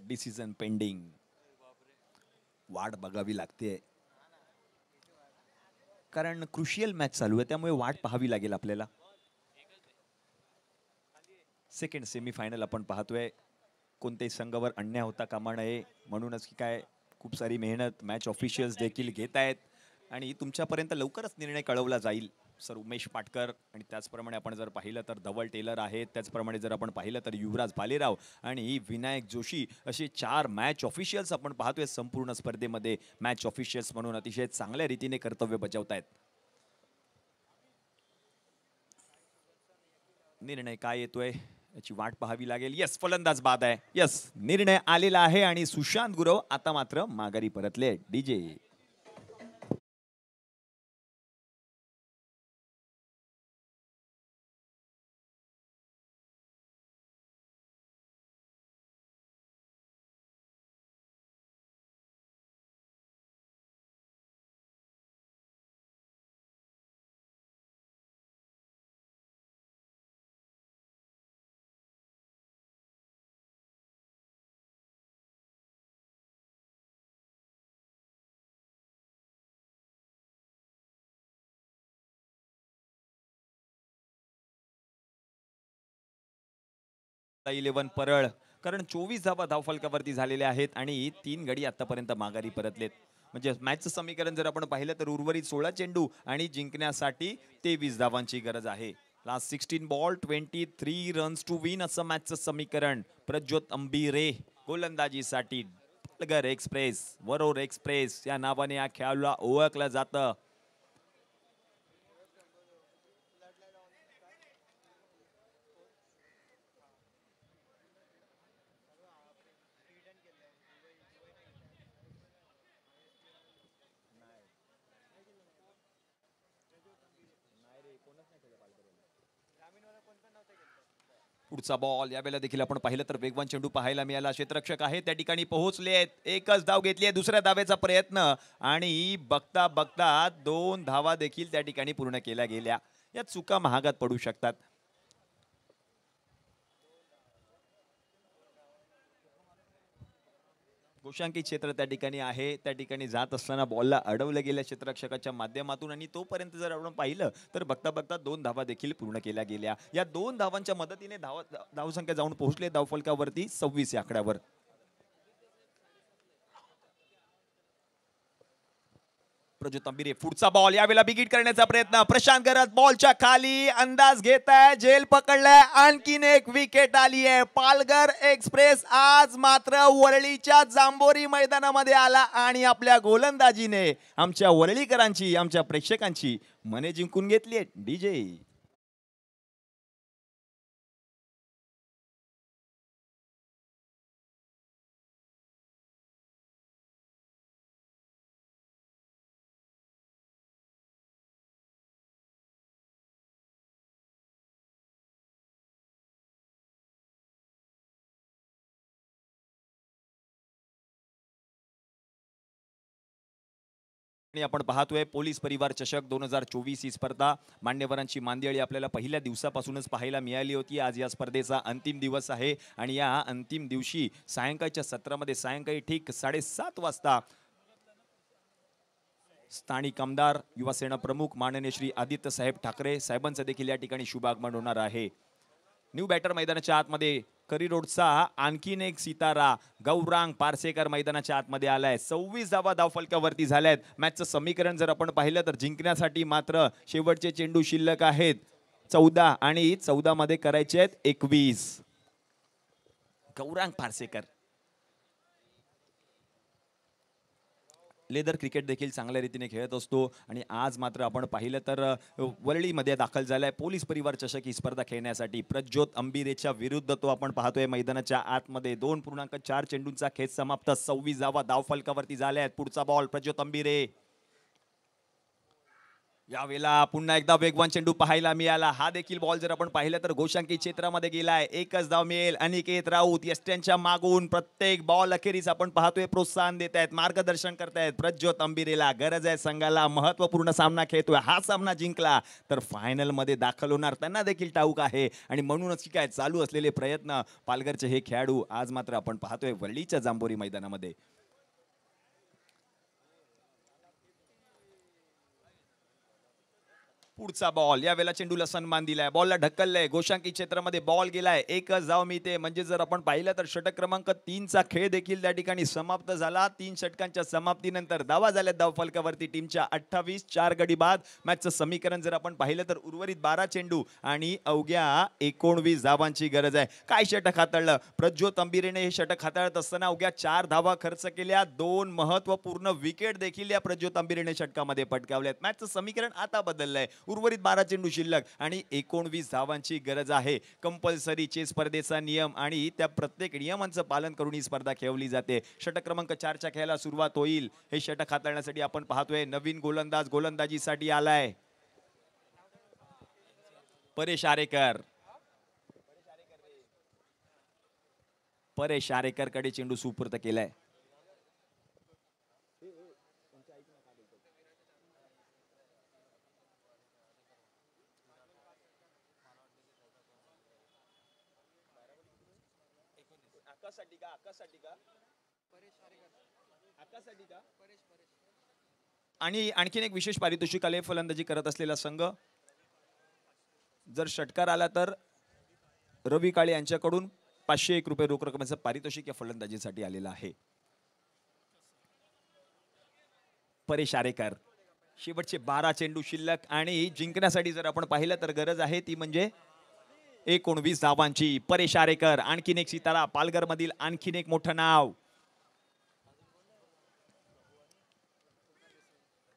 Decision pending. वाट बघावी लागते कारण क्रुशियल मॅच चालू आहे, त्यामुळे वाट पाहावी लागेल आपल्याला. सेकंड सेमीफायनल आपण पाहतोय. कोणत्याही संघावर अन्याय होता कामा नये म्हणूनच की काय खूप सारी मेहनत मॅच ऑफिशियल्स देखील घेत आहेत आणि तुमच्यापर्यंत लवकरच निर्णय कळवला जाईल. सर उमेश पाटकर आणि त्याचप्रमाणे आपण जर पाहिलं तर धवल टेलर आहेत, त्याचप्रमाणे जर आपण पाहिलं तर युवराज भालेराव आणि विनायक जोशी असे 4 मॅच ऑफिशियल्स आपण पाहतोय संपूर्ण स्पर्धेमध्ये. मॅच ऑफिशियल्स म्हणून अतिशय चांगल्या रीतीने कर्तव्य बजावतायत. निर्णय काय येतोय याची वाट पाहावी लागेल. यस, फलंदाज बाद आहे. यस, निर्णय आलेला आहे आणि सुशांत गुरव आता मात्र माघारी परतले. डीजे इलेव्हन परळ कारण 24 धावा धावफलकावरती झालेल्या आहेत आणि 3 गडी आतापर्यंत माघारी परतलेत. म्हणजे मॅचचं समीकरण जर आपण पाहिलं तर उर्वरित 16 चेंडू आणि जिंकण्यासाठी 23 धावांची गरज आहे. Last 16 ball 23 runs to win असं मॅचचं समीकरण. प्रज्योत अंबिरे गोलंदाजीसाठी. पालघर एक्सप्रेस, वरोर एक्सप्रेस या नावाने या खेळाडूला ओळखलं जातं. पुढचा बॉल यावेळेला देखील आपण पाहिलं तर वेगवान चेंडू पाहायला मिळाला. क्षेत्ररक्षक आहे त्या ठिकाणी पोहोचले आहेत. एकच धाव घेतली आहे. दुसऱ्या धावेचा प्रयत्न आणि बघता बघता 2 धावा देखील त्या ठिकाणी पूर्ण केल्या गेल्या. या चुका महागात पडू शकतात. गोशांकी क्षेत्र त्या ठिकाणी आहे. त्या ठिकाणी जात असताना बॉलला अडवलं गेल्या क्षेत्ररक्षकाच्या माध्यमातून आणि तोपर्यंत जर आपण पाहिलं तर बघता बघता 2 धावा देखील पूर्ण केल्या गेल्या. या 2 धावांच्या मदतीने धावसंख्या जाऊन पोहोचले धावफलकावरती 26 या आकड्यावर. प्रज्योत अंबिरे पुढचा बॉल यावेळेला बिगिट करण्याचा प्रयत्न. प्रशांत गरज बॉलच्या खाली अंदाज घेत आहे. झेल पकडलाय. आणखीन एक विकेट आली आहे. पालघर एक्सप्रेस आज मात्र वरळीच्या जांभोरी मैदानामध्ये आला आणि आपल्या गोलंदाजीने आमच्या वरळीकरांची आमच्या प्रेक्षकांची मने जिंकून घेतली आहे. डीजे आपण पाहतोय पोलीस परिवार चषक 2024 ही स्पर्धा मान्यवरांची मांदियाळी आपल्याला पहिल्या दिवसापासूनच पाहायला मिळाली होती. आज या स्पर्धेचा अंतिम दिवस आहे आणि या अंतिम दिवशी सायंकाळच्या सत्रामध्ये सायंकाळी ठीक 7:30 वाजता स्थानिक आमदार युवासेना प्रमुख माननीय श्री आदित्य साहेब ठाकरे साहेबांचं देखील या ठिकाणी शुभागमन होणार आहे. न्यू बॅटर मैदानाच्या आतमध्ये करी रोडचा आणखीन एक सितारा गौरांग पारसेकर मैदानाच्या आतमध्ये आलाय. 26 धावा धावफलकावरती झाल्यात. मॅचचं समीकरण जर आपण पाहिलं तर जिंकण्यासाठी मात्र शेवटचे चेंडू शिल्लक आहेत 14 आणि 14 मध्ये करायचे आहेत 21. गौरांग पारसेकर लेदर क्रिकेट देखील चांगल्या रीतीने खेळत असतो आणि आज मात्र आपण पाहिलं तर वरळीमध्ये दाखल झालाय पोलीस परिवार चषक ही स्पर्धा खेळण्यासाठी. प्रज्योत अंबिरेच्या विरुद्ध तो आपण पाहतोय मैदानाच्या आतमध्ये. 2.4 चेंडूंचा खेळ समाप्त. 26 धावा धावफलकावरती झाल्या आहेत. पुढचा बॉल प्रज्योत अंबिरे यावेळेला पुन्हा एकदा वेगवान चेंडू पाहायला मिळाला. हा देखील बॉल जर आपण पाहिलं तर गोशांकी क्षेत्रामध्ये गेलाय. एकच धाव मिळेल. अनिकेत राऊत यष्ट्यांच्या मागून प्रत्येक बॉल अखेरीस आपण पाहतोय प्रोत्साहन देत आहेत, मार्गदर्शन करतायत. प्रज्योत अंबिरेला गरज आहे संघाला, महत्वपूर्ण सामना खेळतोय. हा सामना जिंकला तर फायनल मध्ये दाखल होणार त्यांना देखील ठाऊक आहे आणि म्हणूनच की काय चालू असलेले प्रयत्न पालघरचे हे खेळाडू आज मात्र आपण पाहतोय वरळीच्या जांभोरी मैदानामध्ये. पुढचा बॉल यावेळेला चेंडूला सन्मान दिलाय, बॉलला ढकललंय. गोशांकी क्षेत्रामध्ये बॉल गेलाय. एकच धाव मिळते. म्हणजे जर आपण पाहिलं तर षटक क्रमांक 3चा खेळ देखील त्या ठिकाणी समाप्त झाला. 3 षटकांच्या समाप्तीनंतर धावा झाल्या धावफलकावरती टीमच्या 28. 4 गडी बाद. मॅचचं समीकरण जर आपण पाहिलं तर उर्वरित 12 चेंडू आणि अवघ्या 19 धावांची गरज आहे. काय षटक हाताळलं प्रज्योत अंबिरेने. हे षटक हाताळत असताना अवघ्या 4 धावा खर्च केल्या. 2 महत्वपूर्ण विकेट देखील या प्रज्योत अंबिरेने षटकामध्ये पटकावल्यात. मॅचचं समीकरण आता बदललंय. उर्वरित 12 चेंडू शिल्लक आणि 19 धावांची गरज आहे. कंपल्सरी चेस स्पर्धेचा नियम आणि त्या प्रत्येक नियमांचं पालन करून ही स्पर्धा खेळवली जाते. षटक क्रमांक 4च्या खेळाला सुरुवात होईल. हे षटक हाताळण्यासाठी आपण पाहतोय नवीन गोलंदाज गोलंदाजीसाठी आलाय परेश आरेकर. परेश आरेकर कडे चेंडू सुपूर्द केलाय. आणि आणखीन एक विशेष पारितोषिक आले फलंदाजी करत असलेला संघ. जर षटकार आला तर रवी काळे यांच्याकडून 501 रुपये रोख रकमेचं पारितोषिक या फलंदाजीसाठी आलेलं आहे. परेश आरेकर. शेवटचे 12 चेंडू शिल्लक आणि जिंकण्यासाठी जर आपण पाहिलं तर गरज आहे ती म्हणजे 19 धावांची. परेश आरेकर आणखीन एक सितारा, पालघर मधील आणखीन एक मोठं नाव.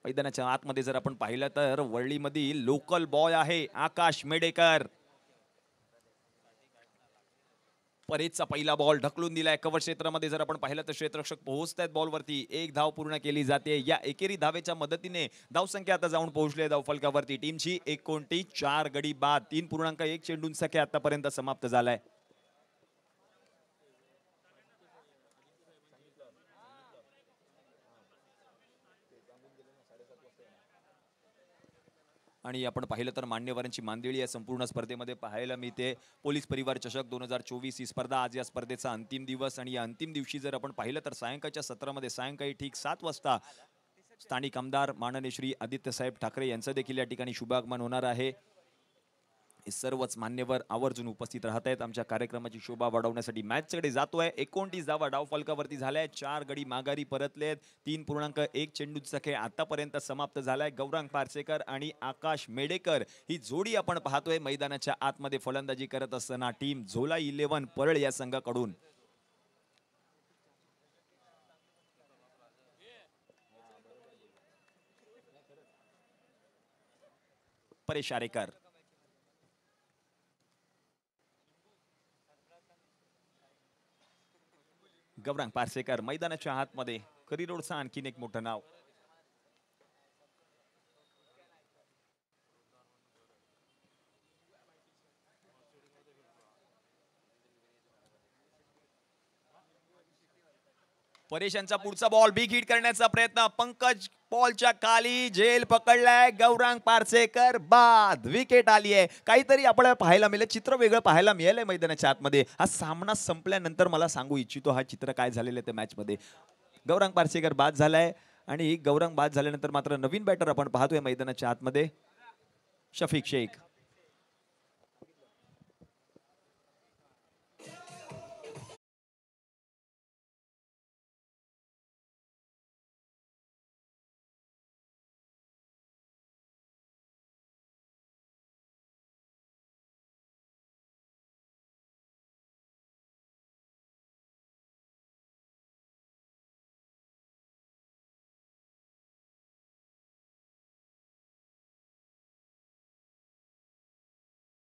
मैदानाच्या आतमध्ये जर आपण पाहिलं तर वरळीमधील लोकल बॉय आहे आकाश मेडेकर. परेशचा पहिला बॉल ढकलून दिलाय कव्हर क्षेत्रामध्ये. जर आपण पाहिलं तर क्षेत्ररक्षक पोहोचतायत बॉलवरती. एक धाव पूर्ण केली जाते. या एकेरी धावेच्या मदतीने धावसंख्या आता जाऊन पोहोचली धावफलकावरती टीमची 29. 4 गडी बाद. 3.1 चेंडूंचा खेळ आतापर्यंत समाप्त झालाय. आणि आपण पाहिलं तर मान्यवरांची मांदिळी या संपूर्ण स्पर्धेमध्ये पाहायला मिळते. पोलीस परिवार चषक 2024 ही स्पर्धा. आज या स्पर्धेचा अंतिम दिवस आणि या अंतिम दिवशी जर आपण पाहिलं तर सायंकाळच्या सत्रामध्ये सायंकाळी ठीक 7 वाजता स्थानिक आमदार माननीय श्री आदित्य साहेब ठाकरे यांचं देखील या ठिकाणी शुभागमन होणार आहे. हे सर्वच मान्यवर आवर्जून उपस्थित राहत आहेत आमच्या कार्यक्रमाची शोभा वाढवण्यासाठी. मॅचकडे जातोय. 29 धावा डावफलकावरती झाल्या. 4 गडी माघारी परतलेत. 3.1 चेंडूचा खेळ आतापर्यंत समाप्त झालाय. गौरांग पारसेकर आणि आकाश मेडेकर ही जोडी आपण पाहतोय मैदानाच्या आतमध्ये फलंदाजी करत असताना टीम झोला 11 परळ या संघाकडून. परेश आरेकर. गौरांग पारसेकर मैदानाच्या आतमध्ये. करिरोडचं आणखीन एक मोठं नाव. परेश यांचा पुढचा बॉल बिग हिट करण्याचा प्रयत्न. पंकज बॉलच्या खाली झेल पकडलाय. गौरांग पारसेकर बाद. विकेट आली आहे. काहीतरी आपल्याला पाहायला मिळेल. चित्र वेगळं पाहायला मिळालंय मैदानाच्या आतमध्ये. हा सामना संपल्यानंतर मला सांगू इच्छितो हा चित्र काय झालेलं आहे त्या मॅच मध्ये. गौरांग पारसेकर बाद झालाय आणि गौरांग बाद झाल्यानंतर मात्र नवीन बॅटर आपण पाहतोय मैदानाच्या आतमध्ये शफिक शेख.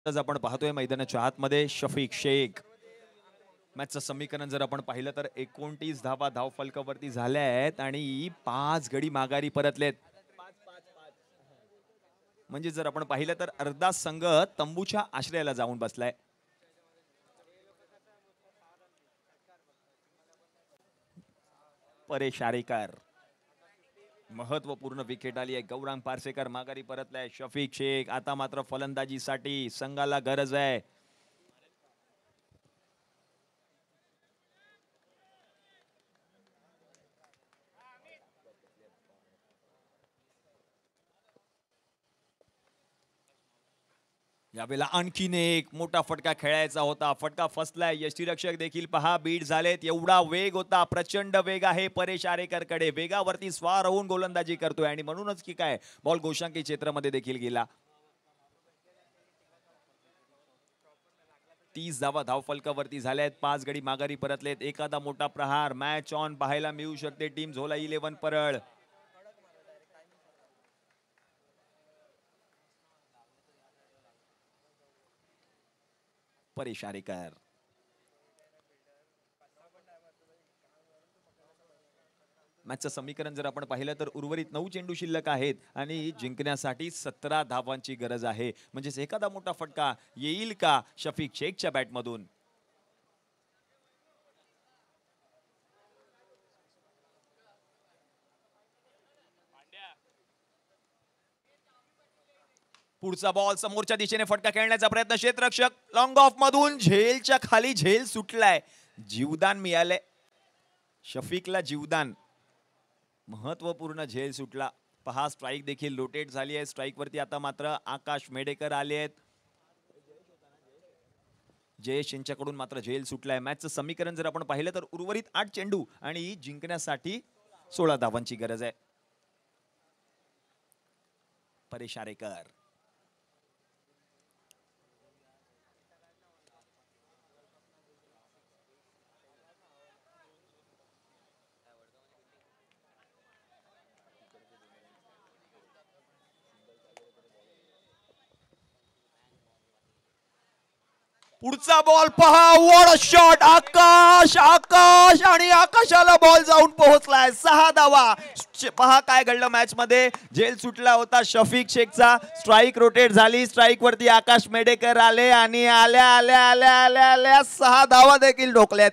आपण पाहतोय मैदानाच्या आतमध्ये शफिक शेख. मॅचचं समीकरण जर आपण पाहिलं तर 29 धावा धावफलकावरती झाल्या आहेत आणि 5 गडी माघारी परतलेत. म्हणजे जर आपण पाहिलं तर अर्धा संघ तंबूच्या आश्रयाला जाऊन बसलाय. परेश आरेकर महत्वपूर्ण विकेट आली आहे. गौरांग पारसेकर माघारी परतलाय. शफिक शेख आता मात्र फलंदाजीसाठी संघाला गरज आहे. यावेळेला आणखीन एक मोठा फटका खेळायचा होता. फटका फसलाय. यष्टीरक्षक देखील पहा बीट झालेत. एवढा वेग होता, प्रचंड वेग आहे परेश आरेकरकडे. वेगावरती स्वार होऊन गोलंदाजी करतोय आणि म्हणूनच की काय बॉल गोशांकी क्षेत्रामध्ये देखील गेला. 30 धावा धावफलकावरती झाल्यात. 5 गडी माघारी परतलेत. एखादा मोठा प्रहार मॅच ऑन पाहायला मिळू शकते टीम झोला 11 परळ. परेश आरेकर मॅचचं समीकरण जर आपण पाहिलं तर उर्वरित 9 चेंडू शिल्लक आहेत आणि जिंकण्यासाठी 17 धावांची गरज आहे. म्हणजेच एखादा मोठा फटका येईल का शफिक शेखच्या बॅटमधून. पुढचा बॉल समोरच्या दिशेने फटका खेळण्याचा प्रयत्न. क्षेत्ररक्षक लॉंग ऑफ मधून झेलच्या खाली झेल सुटलाय. जीवदान मिळाले शफिकला. जीवदान महत्वपूर्ण झेल सुटला. पहा स्ट्राइक देखील रोटेट झाली आहे. स्ट्राइक वरती आता मात्र आकाश मेडेकर आले आहेत. जयेश यांच्याकडून मात्र झेल सुटलाय. मॅचचं समीकरण जर आपण पाहिलं तर उर्वरित 8 चेंडू आणि जिंकण्यासाठी 16 धावांची गरज आहे. परेश आरेकर पुढचा बॉल पहा. What a shot. Akash Akash आणि आकाशाला बॉल जाऊन पोहोचलाय. 6 धावा. पहा काय घडलं मॅच मध्ये. झेल सुटला होता शफिक शेखचा. स्ट्राइक रोटेट झाली. स्ट्राइक वरती आकाश मेडेकर आले आणि आल्या आल्या आल्या आल्या आल्या 6 धावा देखील ठोकल्यात.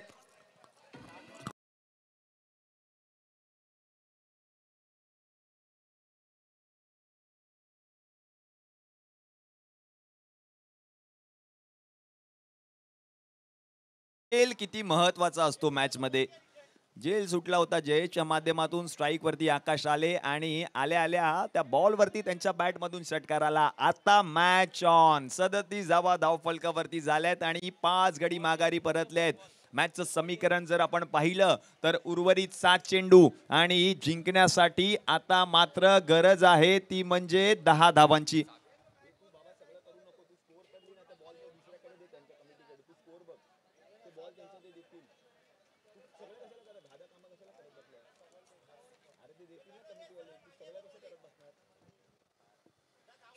जेल किती महत्वाचा असतो मॅच मध्ये. जेल सुटला होता जयेशच्या माध्यमातून. स्ट्राइक वरती आकाश आले आणि आल्या आल्या त्या बॉल वरती त्यांच्या बॅट मधून षटकार आला. आता मॅच ऑन. 37 धावा धावफलकावरती झाल्यात आणि 5 गडी माघारी परतलेत. मॅचचं समीकरण जर आपण पाहिलं तर उर्वरित 7 चेंडू आणि जिंकण्यासाठी आता मात्र गरज आहे ती म्हणजे 10 धावांची.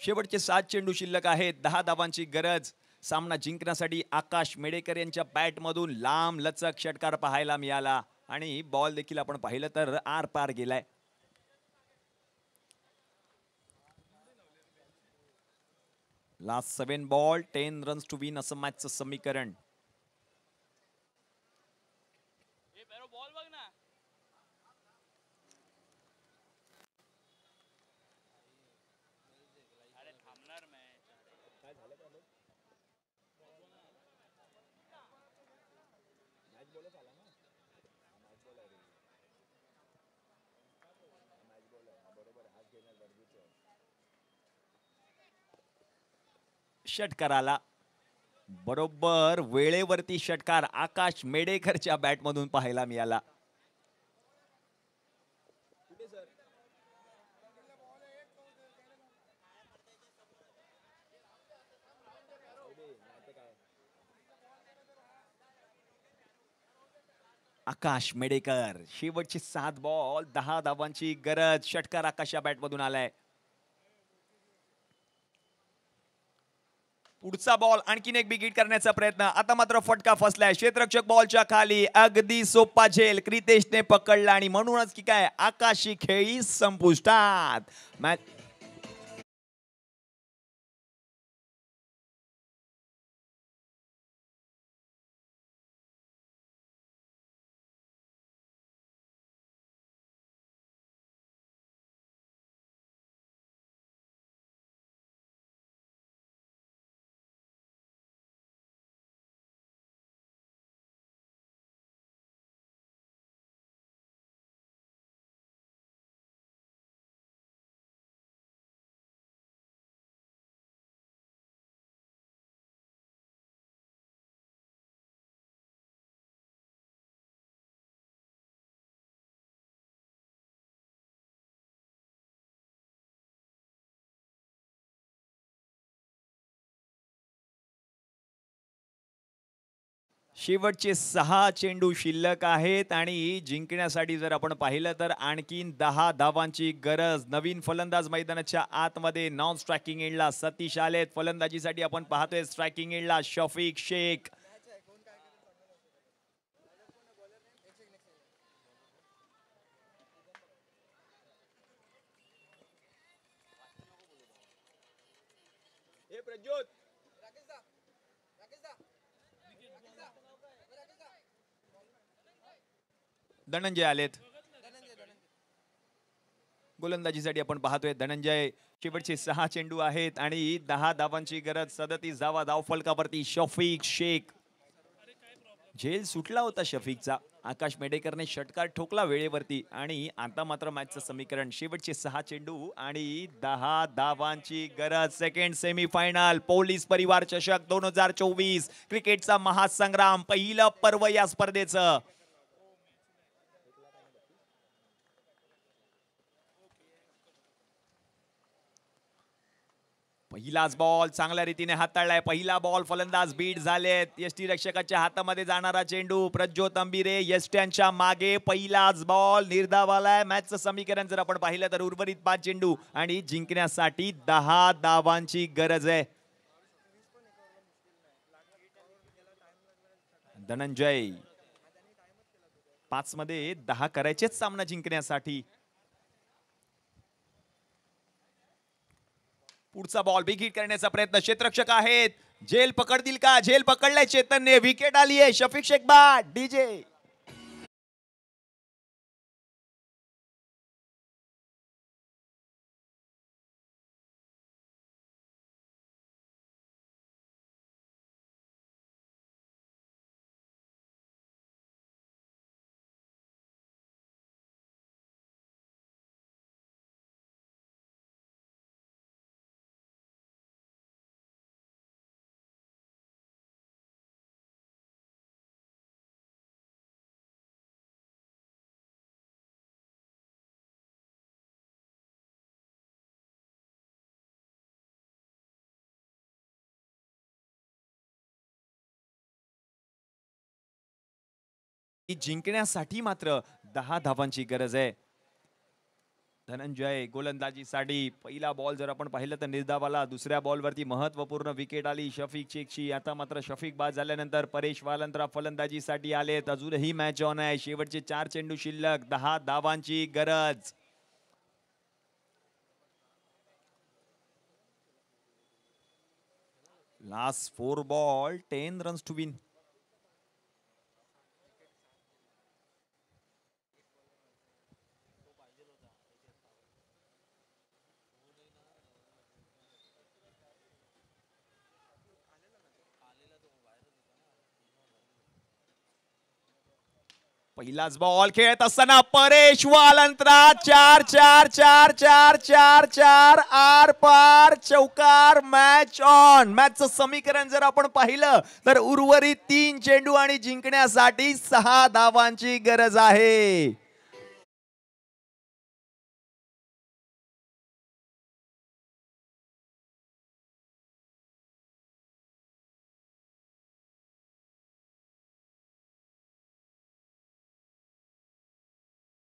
शेवटचे 7 चेंडू शिल्लक आहेत. 10 धावांची गरज. सामना जिंकण्यासाठी आकाश मेडेकर यांच्या बॅट मधून लांब लचक षटकार पाहायला मिळाला आणि बॉल देखील आपण पाहिलं तर आर पार गेलाय. Last 7 ball 10 runs to win असं मॅचचं समीकरण. षटकाराला बरोबर वेळेवरती षटकार आकाश मेडेकरच्या बॅट मधून पाहायला मिळाला. आकाश मेडेकर शेवटचे 7 बॉल 10 धावांची गरज. षटकार आकाशच्या बॅट मधून आलाय. पुढचा बॉल आणखीन एक बिग हिट करण्याचा प्रयत्न. आता मात्र फटका फसलाय. क्षेत्ररक्षक बॉलच्या खाली. अगदी सोपा झेल क्रितेशने पकडला आणि म्हणूनच की काय आकाशी खेळी संपुष्टात. मॅच शेवटचे 6 चेंडू शिल्लक आहेत आणि जिंकण्यासाठी जर आपण पाहिलं तर आणखीन 10 धावांची गरज. नवीन फलंदाज मैदानाच्या आतमध्ये नॉन स्ट्रायकिंग एंडला सतीश आलेत. फलंदाजीसाठी आपण पाहतोय स्ट्रायकिंग एंडला शफीक शेख. धनंजय आलेत. गोलंदाजीसाठी आपण पाहतोय धनंजय. शेवटचे 6 चेंडू आहेत आणि 10 धावांची गरज. 37 धावा धावफलकावरती शफीक शेख. झेल सुटला होता शफीकचा. आकाश मेडेकरने षटकार ठोकला वेळेवरती आणि आता मात्र मॅचचं समीकरण शेवटचे 6 चेंडू आणि 10 धावांची गरज. सेकंड सेमीफायनल पोलीस परिवार चषक 2024 क्रिकेटचा महासंग्राम. पहिलं पर्व या स्पर्धेचं. पहिलाच बॉल चांगल्या रीतीने हाताळलाय. पहिला बॉल फलंदाज बीट झालेत. यष्टी रक्षकाच्या हातामध्ये जाणारा चेंडू. प्रज्योत अंबिरे यष्ट्यांच्या मागे. पहिलाच बॉल निर्धावालाय. मॅचचं समीकरण जर आपण पाहिलं तर उर्वरित 5 चेंडू आणि जिंकण्यासाठी 10 धावांची गरज आहे. धनंजय 5 मध्ये 10 करायचेच सामना जिंकण्यासाठी. पुढचा बॉल बिग हिट करण्याचा प्रयत्न. क्षेत्ररक्षक आहेत. झेल पकडतील का? झेल पकडलाय चेतनने. विकेट आली आहे. शफीक शेख बाद. डीजे जिंकण्यासाठी मात्र 10 धावांची गरज आहे. धनंजय गोलंदाजीसाठी पहिला बॉल जर आपण पाहिलं तर निर्धावाला. दुसऱ्या बॉलवरती महत्वपूर्ण विकेट आली शफीक शेखची. आता मात्र शफीक बाद झाल्यानंतर परेश वालंत्रा फलंदाजीसाठी आलेत. अजूनही मॅच ऑन आहे. शेवटचे 4 चेंडू शिल्लक. 10 धावांची गरज. Last 4 ball 10 runs to win. पहिलाच बॉल खेळत असताना परेश वालंत्रा. 4 4 4 4 4 4 आर पार चौकार. Match on. मॅचचं समीकरण जर आपण पाहिलं तर उर्वरित 3 चेंडू आणि जिंकण्यासाठी 6 धावांची गरज आहे.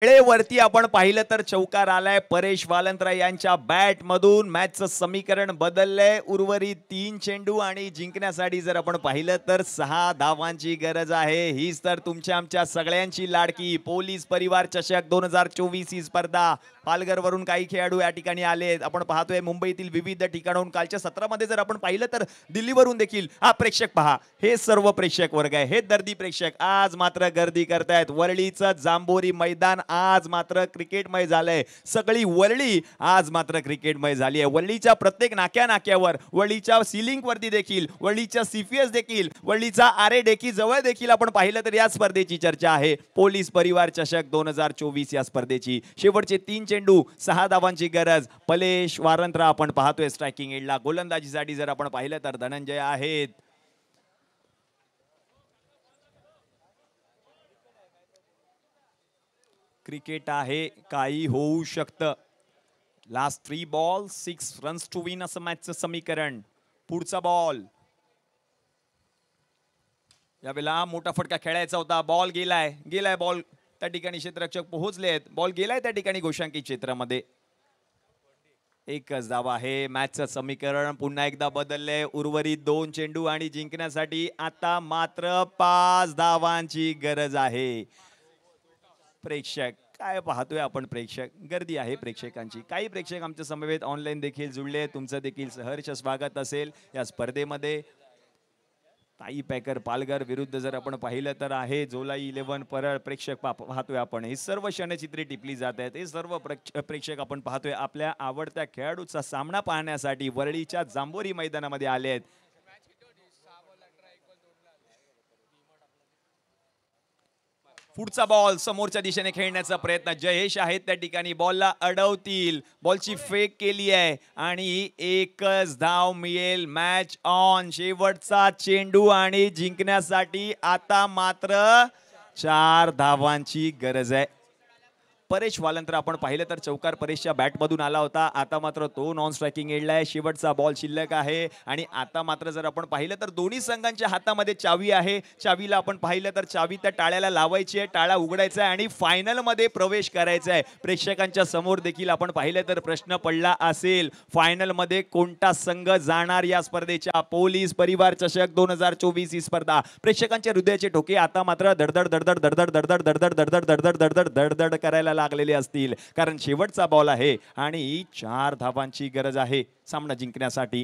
वेळेवरती आपण पाहिलं तर चौकार आलाय परेश वालंत्रा यांच्या बॅट मधून. मॅचचं समीकरण बदललंय. उर्वरित 3 चेंडू आणि जिंकण्यासाठी जर आपण पाहिलं तर 6 धावांची गरज आहे. हीच तर तुमच्या आमच्या सगळ्यांची लाडकी पोलीस परिवार चषक 2024 ही स्पर्धा. पालघरवरून काही खेळाडू या ठिकाणी आलेत. आपण पाहतोय मुंबईतील विविध ठिकाणाहून. कालच्या सत्रामध्ये जर आपण पाहिलं तर दिल्लीवरून देखील. हा प्रेक्षक पहा. हे सर्व प्रेक्षक वर्ग आहे. हे दर्दी प्रेक्षक आज मात्र गर्दी करतायत. वरळीचं जांभोरी मैदान आज मात्र क्रिकेटमय झालंय. सगळी वरळी आज मात्र क्रिकेटमय झाली आहे. वरळीच्या प्रत्येक नाक्यावर, वरळीच्या सिलिंग वरती देखील, वरळीच्या सीपीएस देखील, वरळीचा आरे डेकी जवळ देखील आपण पाहिलं तर या स्पर्धेची चर्चा आहे. पोलीस परिवार चषक 2024 या स्पर्धेची. शेवटचे 3 चेंडू 6 धावांची गरज. परेश वालंत्रा आपण पाहतोय स्ट्रायकिंग एंडला. गोलंदाजीसाठी जर आपण पाहिलं तर धनंजय आहेत. क्रिकेट आहे. काही होऊ शकतं. Last 3 ball 6 runs to win असं मॅचचं समीकरण. पुढचा बॉल यावेळेला मोठा फटका खेळायचा होता, बॉल गेलाय बॉल त्या ठिकाणी क्षेत्ररक्षक पोहोचलेत, बॉल गेलाय त्या ठिकाणी गोशांकित क्षेत्रामध्ये. एकच धाव आहे. मॅचचं समीकरण पुन्हा एकदा बदललंय. उर्वरित 2 चेंडू आणि जिंकण्यासाठी आता मात्र 5 धावांची गरज आहे. प्रेक्षक काय पाहतोय आपण, प्रेक्षक गर्दी आहे प्रेक्षकांची. काही प्रेक्षक आमच्या समवेत ऑनलाईन देखील जुळले. तुमचं देखील सहर्ष स्वागत असेल या स्पर्धेमध्ये. ताई पॅकर पालघर विरुद्ध जर आपण पाहिलं तर आहे झोलाई 11 परळ. प्रेक्षक पाहतोय आपण. ही सर्व क्षणचित्रे टिपली जात आहेत. हे सर्व प्रेक्षक आपण पाहतोय आपल्या आवडत्या खेळाडूचा सामना पाहण्यासाठी वरळीच्या जांभोरी मैदानामध्ये आले आहेत. पुढचा बॉल समोरच्या दिशेने खेळण्याचा प्रयत्न. जयेश आहेत त्या ठिकाणी, बॉलला अडवतील. बॉलची फेक केली आहे आणि एकच धाव मिळेल. Match on. शेवटचा चेंडू आणि जिंकण्यासाठी आता मात्र 4 धावांची गरज आहे. परेश वालंत्र आपण पाहिलं तर चौकार परेशच्या बॅट मधून आला होता. आता मात्र तो नॉन स्ट्रायकिंग एंडला आहे. शेवटचा बॉल शिल्लक आहे आणि आता मात्र जर आपण पाहिलं तर दोन्ही संघांच्या हातामध्ये चावी आहे. चावीला आपण पाहिलं तर चावी त्या टाळ्याला लावायची आहे, टाळा उघडायचा आहे आणि फायनल मध्ये प्रवेश करायचा आहे. प्रेक्षकांच्या समोर देखील आपण पाहिलं तर प्रश्न पडला असेल, फायनल मध्ये कोणता संघ जाणार या स्पर्धेच्या. पोलीस परिवार चषक 2024 ही स्पर्धा. प्रेक्षकांच्या हृदयाचे ठोके आता मात्र धडधड धडधड धडधड धडधड धडधड धडधड धडधड धडधड धडधड करायला लागलेले असतील, कारण शेवटचा बॉल आहे आणि 4 धावांची गरज आहे सामना जिंकण्यासाठी.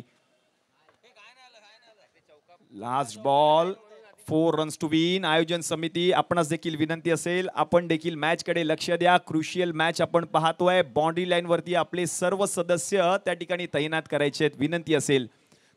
Last ball 4 runs to win. आयोजन समिती आपणास देखील विनंती असेल, आपण देखील मॅच कडे लक्ष द्या. क्रुशियल मॅच आपण पाहतोय. बाउंड्री लाईन वरती आपले सर्व सदस्य त्या ठिकाणी तैनात करायचे विनंती असेल,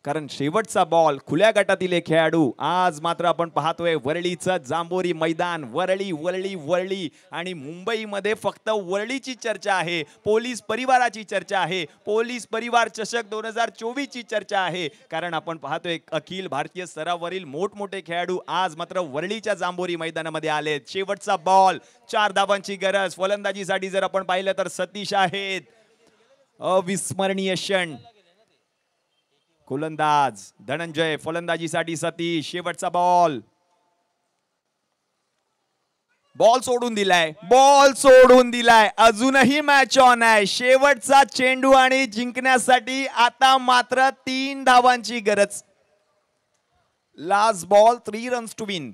कारण शेवटचा बॉल. खुल्या गटातील एक खेळाडू. आज मात्र आपण पाहतोय वरळीचं जांभोरी मैदान. वरळी वरळी वरळी आणि मुंबईमध्ये फक्त वरळीची चर्चा आहे. पोलीस परिवाराची चर्चा आहे. पोलीस परिवार चषक 2024 ची चर्चा आहे, कारण आपण पाहतोय अखिल भारतीय स्तरावरील मोठमोठे खेळाडू आज मात्र वरळीच्या जांभोरी मैदानामध्ये आलेत. शेवटचा बॉल. 4 धावांची गरज. फलंदाजीसाठी जर आपण पाहिलं तर सतीश आहेत. अविस्मरणीय क्षण. गोलंदाज धनंजय, फलंदाजीसाठी सतीश. शेवटचा बॉल. बॉल सोडून दिलाय. अजूनही मॅच ऑन आहे. शेवटचा चेंडू आणि जिंकण्यासाठी आता मात्र 3 धावांची गरज. Last ball 3 runs to win.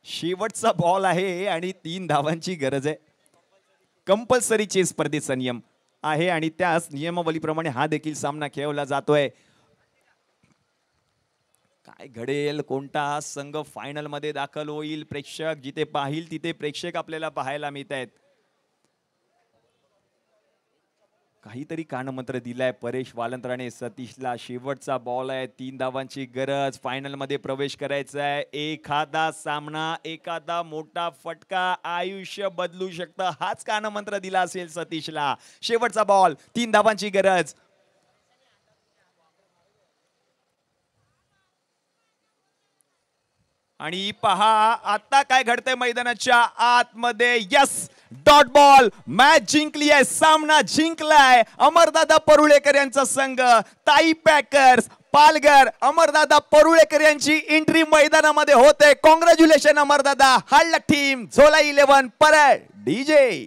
शेवटचा बॉल आहे आणि 3 धावांची गरज आहे. कंपल्सरी चेस स्पर्धेचा नियम आहे आणि त्याच नियमावलीप्रमाणे हा देखील सामना खेळवला जातोय. काय घडेल, कोणता संघ फायनल मध्ये दाखल होईल. प्रेक्षक जिथे पाहिल तिथे प्रेक्षक आपल्याला पाहायला मिळत आहेत. काहीतरी कानमंत्र दिलाय परेश वालंत्राने सतीशला. शेवटचा बॉल आहे. 3 धावांची गरज. फायनल मध्ये प्रवेश करायचा आहे. एखादा सामना, एखादा मोठा फटका आयुष्य बदलू शकतं, हाच कानमंत्र दिला असेल सतीशला. शेवटचा बॉल. 3 धावांची गरज. आणि पहा आता काय घडतंय मैदानाच्या आतमध्ये. Yes, dot ball. मॅच जिंकली आहे, सामना जिंकलाय अमरदादा परुळेकर यांचा संघ. ताई पॅकर्स पालघर. अमरदादा परुळेकर यांची एंट्री मैदानामध्ये होते. कॉंग्रॅच्युलेशन अमरदादा. हाडला टीम झोलाई 11 परळ. डीजे